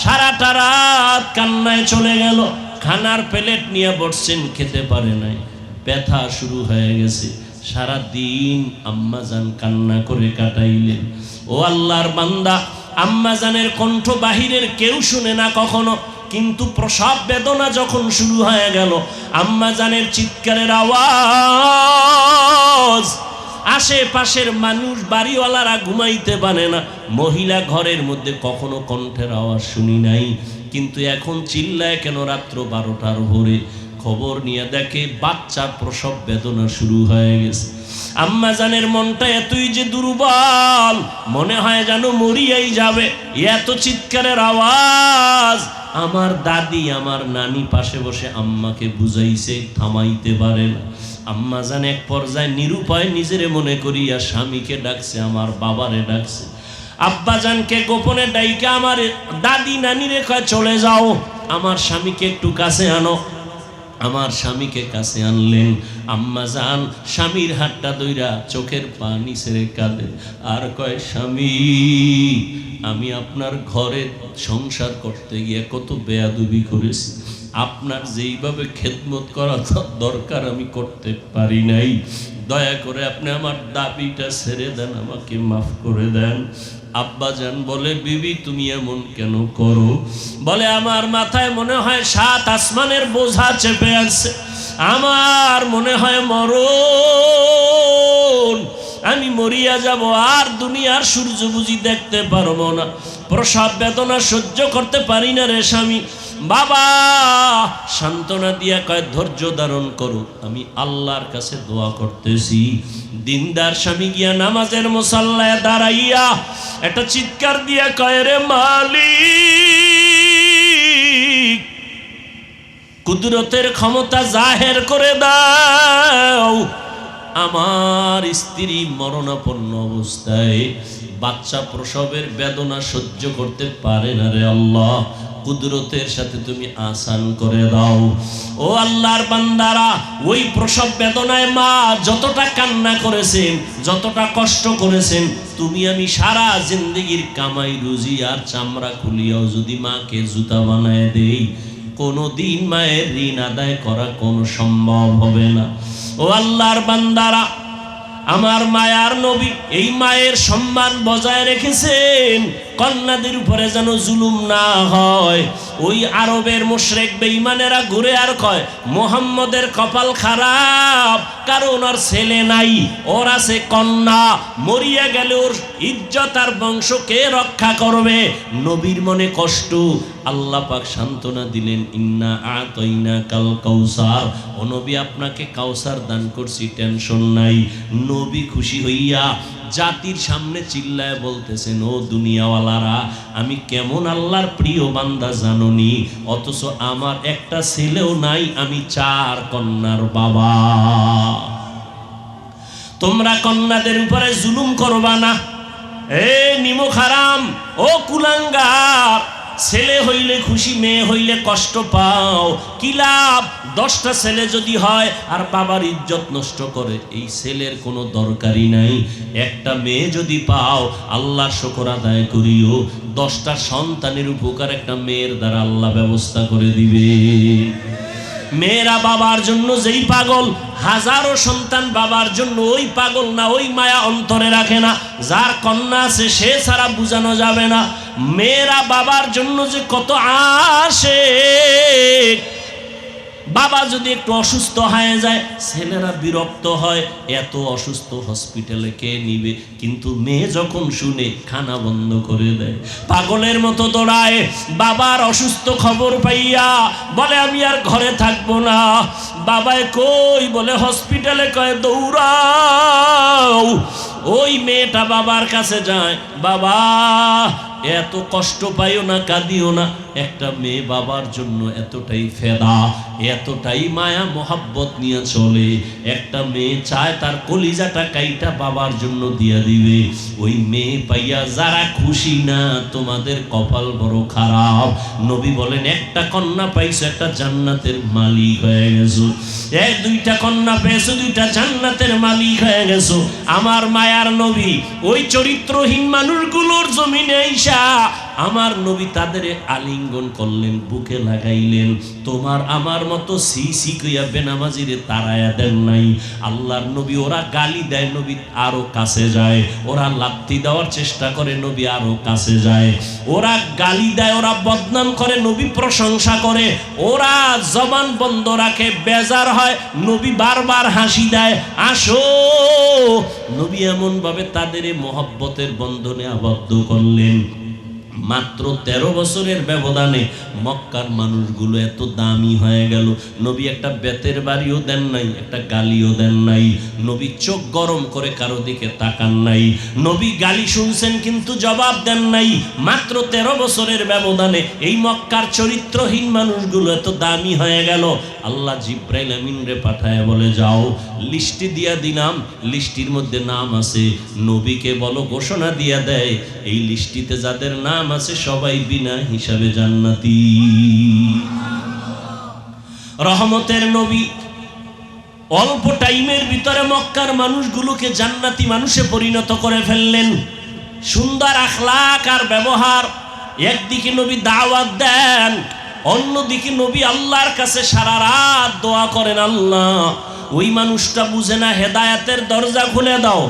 সারাটা রাত কান্নায় চলে গেল। খানার প্লেট নিয়ে বসছেন, খেতে পারে নাই, ব্যথা শুরু হয়ে গেছে। সারা দিন আম্মা জান কান্না করে কাটাইলেন। ও আল্লাহর বান্দা, আম্মা জানের কণ্ঠ বাহিরের কেউ শুনে না কখনো, কিন্তু প্রসব বেদনা যখন শুরু হয়ে গেল, আম্মা জানের চিৎকারের আওয়াজ, আশেপাশের মানুষ বাড়িওয়ালারা ঘুমাইতে পারে না। মহিলা ঘরের মধ্যে কখনো কণ্ঠের আওয়াজ শুনি নাই, কিন্তু এখন চিল্লায় কেন রাত্র 12টার ভোরে? খবর নিয়ে দেখে বাচ্চার প্রসব বেদনা শুরু হয়ে গেছে। আম্মা জানের মনটা এতই যে দুর্বল, মনে হয় যেন মরিয়াই যাবে। এত চিৎকারের আওয়াজ। আমার দাদি, আমার নানি পাশে বসে আম্মাকে বুঝাইছে, থামাইতে পারে না। আম্মা জান এক পর্যায়ে নিরুপায় নিজেরে মনে করিয়া স্বামীকে ডাকছে, আমার বাবারে ডাকছে। আব্বা জানকে গোপনে ডাইকা আমার দাদি নানিরে কয়, চলে যাও, আমার স্বামীকে একটু কাছে আনো। আমার স্বামীকে কাছে আনলেন। আম্মা জান স্বামীর হাতটা ধইরা চোখের পানি ছেড়ে কাঁদেন আর কয়, স্বামী, আমি আপনার ঘরে সংসার করতে গিয়ে কত বেয়াদবি করেছি, আপনার যেইভাবে খেদমত করা দরকার আমি করতে পারি নাই। দয়া করে আপনি আমার দাবিটা ছেড়ে দেন, আমাকে মাফ করে দেন। আব্বাজান বলে, বিবি তুমি এমন কেন করো? বলে, আমার মাথায় মনে হয় 7 আসমানের বোঝা চেপে আছে, আমার মনে হয় মরণ, আমি মরিয়া যাব, আর দুনিয়ার সূর্য বুঝি দেখতে পারবো না, প্রসব বেদনা সহ্য করতে পারি না রে স্বামী। বাবা সান্ত্বনা দিয়া কয়, ধৈর্য ধারণ করো, আমি আল্লাহর কাছে দোয়া করতেছি। দিনদার স্বামী গিয়া নামাজের মুসাল্লায় দাঁড়াইয়া একটা চিৎকার দিয়া কয়, রে মালিক, কুদরতের ক্ষমতা জাহের করে দাও, আমার স্ত্রী মরণাপন্ন অবস্থায় বাচ্চা প্রসবের বেদনা সহ্য করতে পারে না রে আল্লাহ, কুদরতের সাথে তুমি আসান করে দাও। ও আল্লাহর বান্দারা, ওই প্রসব বেদনায় মা যতটা কান্না করেছেন, যতটা কষ্ট করেছেন, তুমি আমি সারা জিন্দেগির কামাই রুজি আর চামড়া খুলিয়াও যদি মাকে জুতা বানায় দেই, কোনোদিন মায়ের ঋণ আদায় করা কোনো সম্ভব হবে না। ও আল্লাহর বান্দারা, আমার মায়ার নবী এই মায়ের সম্মান বজায় রেখেছেন, কন্যাদের উপরে যেন জুলুম না হয়। ওই আরবের মুশরিক বেঈমানেরা ঘুরে আর কয়, মুহাম্মদের কপাল খারাপ, কারণ ওর ছেলে নাই, ওর আছে কন্যা, মরিয়া গেলে ওর ইজ্জত আর বংশকে রক্ষা করবে। নবীর মনে কষ্ট, আল্লাহ পাক সান্ত্বনা দিলেন, ইন্না আতাইনা কাল কাউসার, ও নবী আপনাকে কাউসার দান করছি, টেনশন নাই। নবী খুশি হইয়া জাতির সামনে চিল্লায় বলতেছেন, ও দুনিয়াওয়ালারা, আমি কেমন আল্লাহর প্রিয় বান্দা জাননি, অথচ আমার একটা ছেলেও নাই, আমি 4 কন্যার বাবা। তোমরা কন্যাদের উপরে জুলুম করবা না, এ নিমক হারাম, ও কুলাঙ্গার, ছেলে হইলে খুশি, মেয়ে হইলে কষ্ট পাও, কি লাভ? 10টা ছেলে যদি হয় আর বাবার ইজ্জত নষ্ট করে, এই ছেলের কোনো দরকারই নাই। একটা মেয়ে যদি পাও, আল্লাহর শুকর আদায় করিও, 10টা সন্তানের উপকার একটা মেয়ের দ্বারা আল্লাহ ব্যবস্থা করে দিবে। মেয়েরা বাবার জন্য যেই পাগল, হাজারো সন্তান বাবার জন্য ওই পাগল না, ওই মায়া অন্তরে রাখে না। যার কন্যা আছে সে ছাড়া বোঝানো যাবে না। মেয়েরা বাবার জন্য যে কত আসে, বাবা যদি একটু অসুস্থ হয়ে যায়, ছেলেরা বিরক্ত হয়, এত অসুস্থ, হসপিটালে কে নিবে? কিন্তু মেয়ে যখন শুনে, খানা বন্ধ করে দেয়, পাগলের মতো দৌড়ায়। বাবার অসুস্থ খবর পাইয়া বলে, আমি আর ঘরে থাকবো না। বাবায় কই? বলে হসপিটালে। কয় দৌড়াও। ওই মেয়েটা বাবার কাছে যায়, বাবা এত কষ্ট পাইও না, কাঁদিও না। একটা মেয়ে বাবার জন্য এতটাই ফেদা, এতটাই মায়া মোহাব্বত নিয়ে চলে। একটা মেয়ে চায় তার কলিজাটা কাইটা বাবার জন্য দিয়া দিবে। ওই মেয়ে পাইয়া যারা খুশি না, তোমাদের কপাল বড় খারাপ। নবী বলেন, একটা কন্যা পাইছো, একটা জান্নাতের মালিক হয়ে গেছো। 2টা কন্যা পেয়েছো, 2টা জান্নাতের মালিক হয়ে গেছো। আমার মায়ার নবী ওই চরিত্রহীন মানুষগুলোর জমিনে আইসা আমার নবী তাদের আলিঙ্গন করলেন, বুকে লাগাইলেন। তোমার আমার মতো সি কইয়া বেনামাজিরে তাড়ায়া দেন নাই। আল্লাহর নবী, ওরা গালি দেয়, নবী আরো কাছে যায়। ওরা লাথি দেওয়ার চেষ্টা করে, নবী আরো কাছে যায়। ওরা গালি দেয়, ওরা বদনাম করে, নবী প্রশংসা করে। ওরা জবান বন্ধ রাখে, বেজার হয়, নবী বারবার হাসি দেয়, আসো। নবী এমন ভাবে তাদের মহব্বতের বন্ধনে আবদ্ধ করলেন। মাত্র 13 বছরের ব্যবধানে মক্কার মানুষগুলো এত দামি হয়ে গেল। নবী একটা বেতের বাড়িও দেন নাই, একটা গালিও দেন নাই। নবী চোখ গরম করে কারো দিকে তাকান নাই। নবী গালি শুনছেন কিন্তু জবাব দেন নাই। মাত্র 13 বছরের ব্যবধানে এই মক্কার চরিত্রহীন মানুষগুলো এত দামি হয়ে গেল। আল্লাহ জিব্রাইল আমিনরে পাঠায় বলে, যাও লিস্টি দিয়া দিলাম, লিস্টির মধ্যে নাম আছে, নবীকে বলো ঘোষণা দিয়া দেয়, এই লিস্টিতে যাদের নাম আছে সবাই বিনা হিসাবে জান্নাতি। রহমতের নবী অল্প টাইমের ভিতরে মক্কার মানুষগুলোকে জান্নাতি মানুষে পরিণত করে ফেললেন। সুন্দর আখলাক আর ব্যবহার। একদিকে নবী দাওয়াত দেন, অন্যদিকে নবী আল্লাহর কাছে সারা রাত দোয়া করেন, আল্লাহ ওই মানুষটা বুঝে না, হেদায়েতের দরজা খুলে দাও,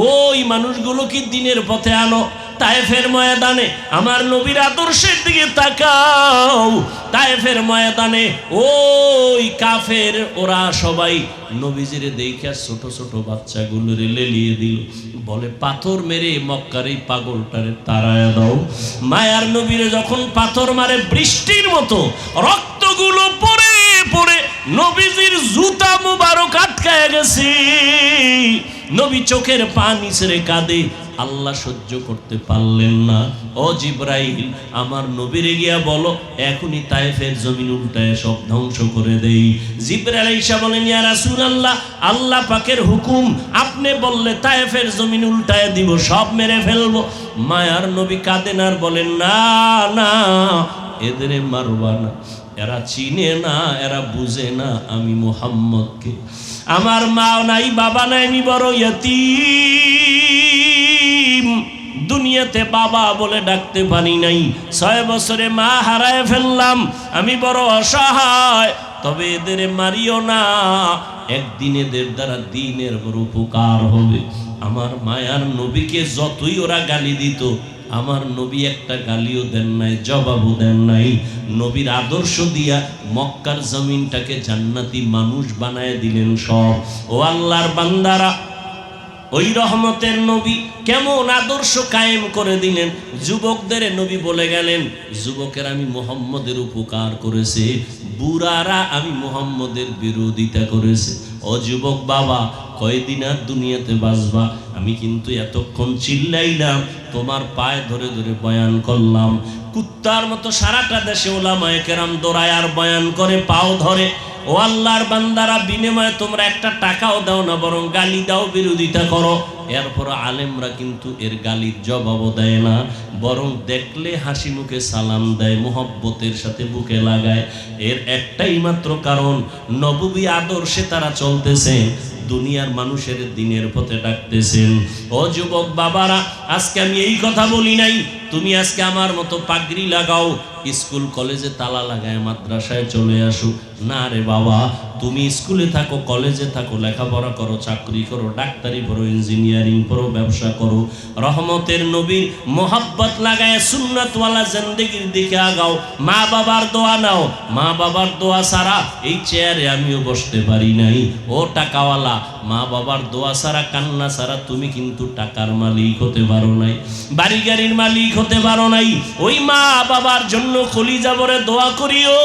ওই মানুষগুলো কি দিনের পথে আনো। তায়েফের ময়দানে আমার নবীর আদর্শের দিকে তাকাও, তায়েফের ময়দানে ওই কাফের ওরা সবাই নবীজির দেখে ছোট ছোট বাচ্চাগুলো লেলিয়ে দিল, বলে পাথর মেরে মক্কার এই পাগলটারে তাড়ায় দাও। মায়ার নবীরে যখন পাথর মারে বৃষ্টির মতো রক্তগুলো পড়ে পড়ে নবীজির জুতা মুবারক আটকায় গেছে, নবী চোখের পানি ছেড়ে কাঁদে। আল্লাহ সহ্য করতে পারলেন না, ও জিবরাইল আমার নবীরে গিয়া বলো এখনই তায়েফের জমিন উল্টায় সব ধ্বংস করে দেই। জিবরাইল আলাইহিস বলেন, ইয়া রাসূলুল্লাহ, আল্লাহ পাকের হুকুম, আপনি বললে তায়েফের জমিন উল্টায় দিব, সব মেরে ফেলবো। মায়ার নবী কাঁদেন আর বলেন, না না, এদের মারবা না, এরা চিনে না, এরা বুঝে না আমি মুহাম্মদকে। আমার মা নাই, বাবা নাই, আমি বড় ইয়তীম, দুনিয়াতে বাবা বলে ডাকতে পারি নাই, 6 বছরে মা হারায় ফেললাম, আমি বড় অসহায়। তবে এদের মারিও না, একদিন এদের দ্বারা দিনের বড় উপকার হবে। আমার মায়ার নবীকে যতই ওরা গালি দিত, আমার নবী একটা গালিও দেন নাই, জবাবও দেন নাই। নবীর আদর্শ দিয়া মক্কার জমিনটাকে জান্নাতি মানুষ বানায় দিলেন সব। ও আল্লাহর বান্দারা, ওই রহমতের নবী কেমন আদর্শ কায়েম করে দিলেন। যুবকদের নবী বলে গেলেন, যুবকের আমি মুহাম্মদের উপকার করেছে, বুড়ারা আমি মুহাম্মদের বিরোধিতা করেছে। ও যুবক বাবা, কয়দিন আর দুনিয়াতে বাঁচবা? আমি কিন্তু এতক্ষণ চিল্লাইলাম, তোমার পায়ে ধরে ধরে বয়ান করলাম, কুত্তার মতো সারাটা দেশে ওলামায়ে কেরাম দৌড়ায় আর বয়ান করে পাও ধরে। ও আল্লাহর বান্দারা, বিনিময়ে তোমরা একটা টাকাও দাও না, বরং গালি দাও, বিরোধিতা করো। এরপর আলেমরা কিন্তু এর গালির জবাবও দেয় না, বরং দেখলে হাসি মুখে সালাম দেয়, মোহব্বতের সাথে বুকে লাগায়। এর একটাই মাত্র কারণ, নববী আদর্শে তারা চলতেছে, দুনিয়ার মানুষের দিনের পথে ডাকতেছেন। ও যুবক বাবারা, আজকে আমি এই কথা বলি নাই তুমি আজকে আমার মতো পাগড়ি লাগাও, স্কুল কলেজে তালা লাগায় মাদ্রাসায় চলে আসো। না রে বাবা, তুমি স্কুলে থাকো, কলেজে থাকো, লেখাপড়া করো, চাকরি করো, ডাক্তারি পড়ো, ইঞ্জিনিয়ারিং পড়ো, ব্যবসা করো, রহমতের নবীর মোহাব্বত লাগায় সুন্নাতওয়ালা জিন্দেগির দিকে আগাও। মা বাবার দোয়া নাও, মা বাবার দোয়া ছাড়া এই চেয়ারে আমিও বসতে পারি নাই। ও টাকাওয়ালা, মা বাবার দোয়া ছাড়া, কান্না ছাড়া তুমি কিন্তু টাকার মালিক হতে পারো নাই, বাড়ি গাড়ির মালিক হতে পারো নাই। ওই মা বাবার জন্য কলিজা ভরে দোয়া করিও।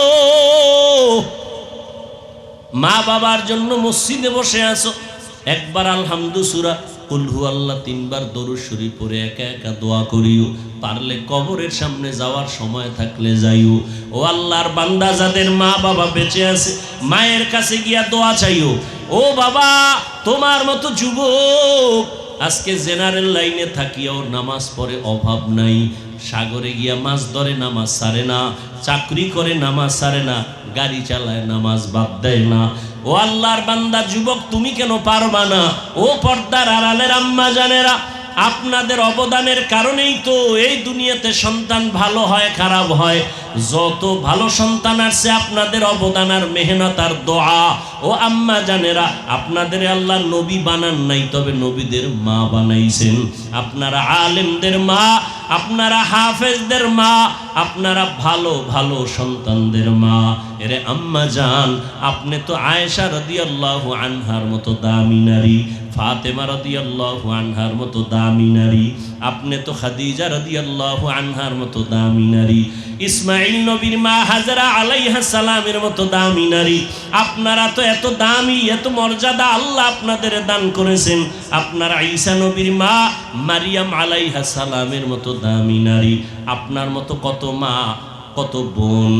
মা বাবার জন্য মসজিদে বসে আছো, একবার আলহামদু সূরা কুল হুয়াল্লাহ 3 বার দরুদ শরীফ পড়ে একা একা দোয়া করিও। পারলে কবরের সামনে যাওয়ার সময় থাকলে যাইও। ও আল্লাহর বান্দা, যাদের মা বাবা বেঁচে আছে, মায়ের কাছে গিয়া দোয়া চাইও। ও বাবা, তোমার মতো যুবক আজকে জেনারেল লাইনে থাকিয়াও নামাজ পড়ে অভাব নাই, সাগরে গিয়া মাছ ধরে নামাজ ছাড়ে না, চাকরি করে নামাজ ছাড়ে না, গাড়ি চালায় নামাজ বাদ দেয় না। ও আল্লাহর বান্দা যুবক, তুমি কেন পারবা না? ও পর্দার আড়ালের আম্মা জানেরা, আপনাদের অবদানের কারণেই তো এই দুনিয়াতে সন্তান ভালো হয় খারাপ হয়। যত ভালো সন্তান আসছে আপনাদের অবদান আর মেহনত আর দোয়া। ও আম্মা জানেরা, আপনাদের আল্লাহ নবী বানান নাই, তবে নবীদের মা বানাইছেন। আপনারা আলেমদের মা, আপনারা হাফেজদের মা, আপনারা ভালো ভালো সন্তানদের মা। এরে আম্মা জান, আপনি তো আয়েশা রাদিয়াল্লাহু আনহার মতো দামি নারী, ফাতেমা রাদিয়াল্লাহু আনহার মতো দামি নারী, আপনি তো খাদিজা রাদিয়াল্লাহু আনহার মতো দামি নারী, ইসমাইল নবীর মা হাজরা আলাইহিস সালামের মতো দামি নারী। আপনারা তো এত দামি, এত মর্যাদা আল্লাহ আপনাদের দান করেছেন। আপনারা ঈসা নবীর মা মারিয়াম আলাইহিস সালামের মতো দামি নারী। আপনার মতো কত মা, কত বোন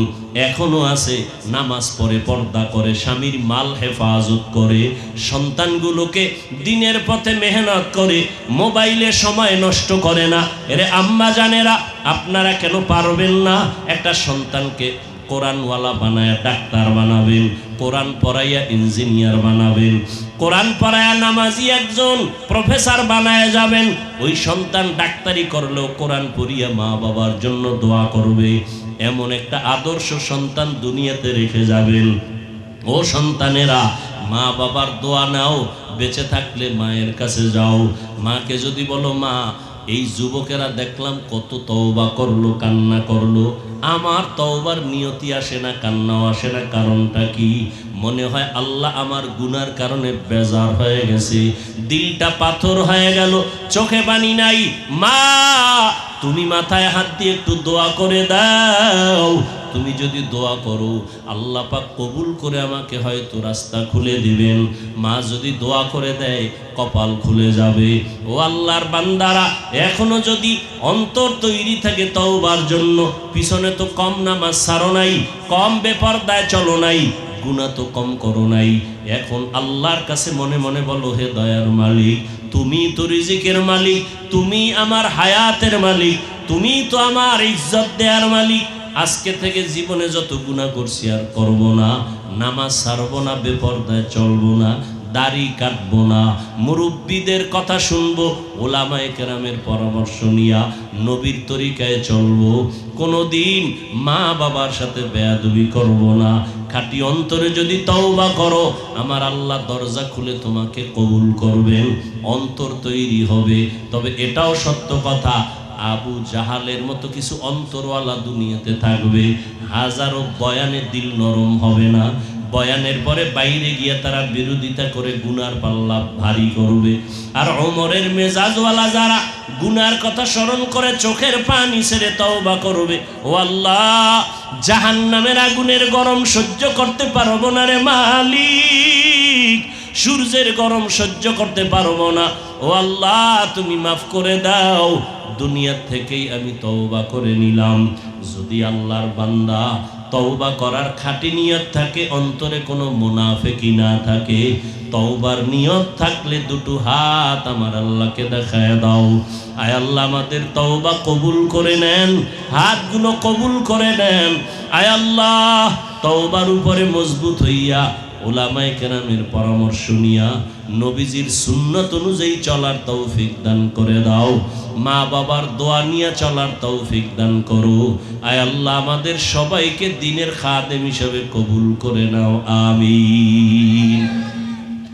এখনো আছে, নামাজ পড়ে, পর্দা করে, স্বামীর মাল হেফাজত করে, সন্তানগুলোকে দিনের পথে মেহনত করে, মোবাইলে সময় নষ্ট করে না। এরে আম্মা জানেরা, আপনারা কেন পারবেন না? একটা সন্তানকে কোরআনওয়ালা বানায়া ডাক্তার বানাবেন, কোরআন পড়াইয়া ইঞ্জিনিয়ার বানাবেন, কোরআন পড়ায়া নামাজি একজন প্রফেসর বানায়া যাবেন। ওই সন্তান ডাক্তারি করলেও কোরআন পড়িয়া মা বাবার জন্য দোয়া করবে। এমন একটা আদর্শ সন্তান দুনিয়াতে রেখে যাবেন। ও সন্তানেরা, মা বাবার দোয়া নাও, বেঁচে থাকলে মায়ের কাছে যাও। মাকে যদি বলো, মা এই যুবকেরা দেখলাম কত তওবা করলো, কান্না করলো, আমার তওবার নিয়তি আসে না, কান্নাও আসে না, কারণটা কি? মনে হয় আল্লাহ আমার গুনার কারণে বেজার হয়ে গেছে, দিলটা পাথর হয়ে গেল, চোখে পানি নাই। মা তুমি মাথায় হাত দিয়ে একটু দোয়া করে দাও। তুমি যদি দোয়া করো, আল্লাহ পাক কবুল করে আমাকে হয়তো রাস্তা খুলে দিবেন। মা যদি দোয়া করে দেয়, কপাল খুলে যাবে। ও আল্লাহর বান্দারা, এখনো যদি অন্তর তৈরি থাকে তওবার জন্য, পিছনে তো কম নামাজ ছাড়ো নাই, কম বেপরদায় চলো নাই, গুনাহ তো কম করো নাই, এখন আল্লাহর কাছে মনে মনে বলো, হে দয়ার মালিক, তুমি তো রিজিকের মালিক, তুমি আমার হায়াতের মালিক, তুমি তো আমার ইজ্জত দেওয়ার মালিক। আজকে থেকে জীবনে যত গুনাহ করছি আর করব না, নামাজ ছাড়বো না, বেপরদায় চলবো না, দাড়ি কাটবো না, মুরব্বীদের কথা শুনবো, ওলামায়ে কেরামের পরামর্শ নিয়া নবীর তরিকায় চলবো, কোনোদিন মা বাবার সাথে বেয়াদবি করব না। খাঁটি অন্তরে যদি তওবা করো, আমার আল্লাহ দরজা খুলে তোমাকে কবুল করবেন, অন্তর তৈরি হবে। তবে এটাও সত্য কথা, আবু জাহালের মতো কিছু অন্তরওয়ালা দুনিয়াতে থাকবে, হাজারো বয়ানে দিল নরম হবে না, বয়ানের পরে বাইরে গিয়ে তারা বিরোধিতা করে গুনার পাল্লা ভারী করবে। আর ওমরের মেজাজওয়ালা যারা গুনার কথা স্মরণ করে চোখের পানি ছেড়ে তওবা করবে, ও আল্লাহ জাহান্নামের আগুনের গরম সহ্য করতে পারবো না রে মালিক, সূর্যের গরম সহ্য করতে পারবো না, ও আল্লাহ তুমি মাফ করে দাও, দুনিয়া থেকেই আমি তওবা করে নিলাম। যদি আল্লাহর বান্দা তওবা করার খাঁটি নিয়ত থাকে, অন্তরে কোনো মুনাফিকি না থাকে, তওবার নিয়ত থাকলে দুটো হাত আমার আল্লাহকে দেখায় দাও। আয় আল্লাহ আমাদের তওবা কবুল করে নেন, হাতগুলো কবুল করে নেন। আয় আল্লাহ তওবার উপরে মজবুত হইয়া ওলামায়ে কেরামের পরামর্শ নিয়া নবীজির সুন্নত অনুযায়ী চলার তৌফিক দান করে দাও। মা বাবার দোয়া নিয়ে চলার তৌফিক দান করো। আয় আল্লাহ আমাদের সবাইকে দ্বীনের খাদেম হিসেবে কবুল করে নাও, আমিন।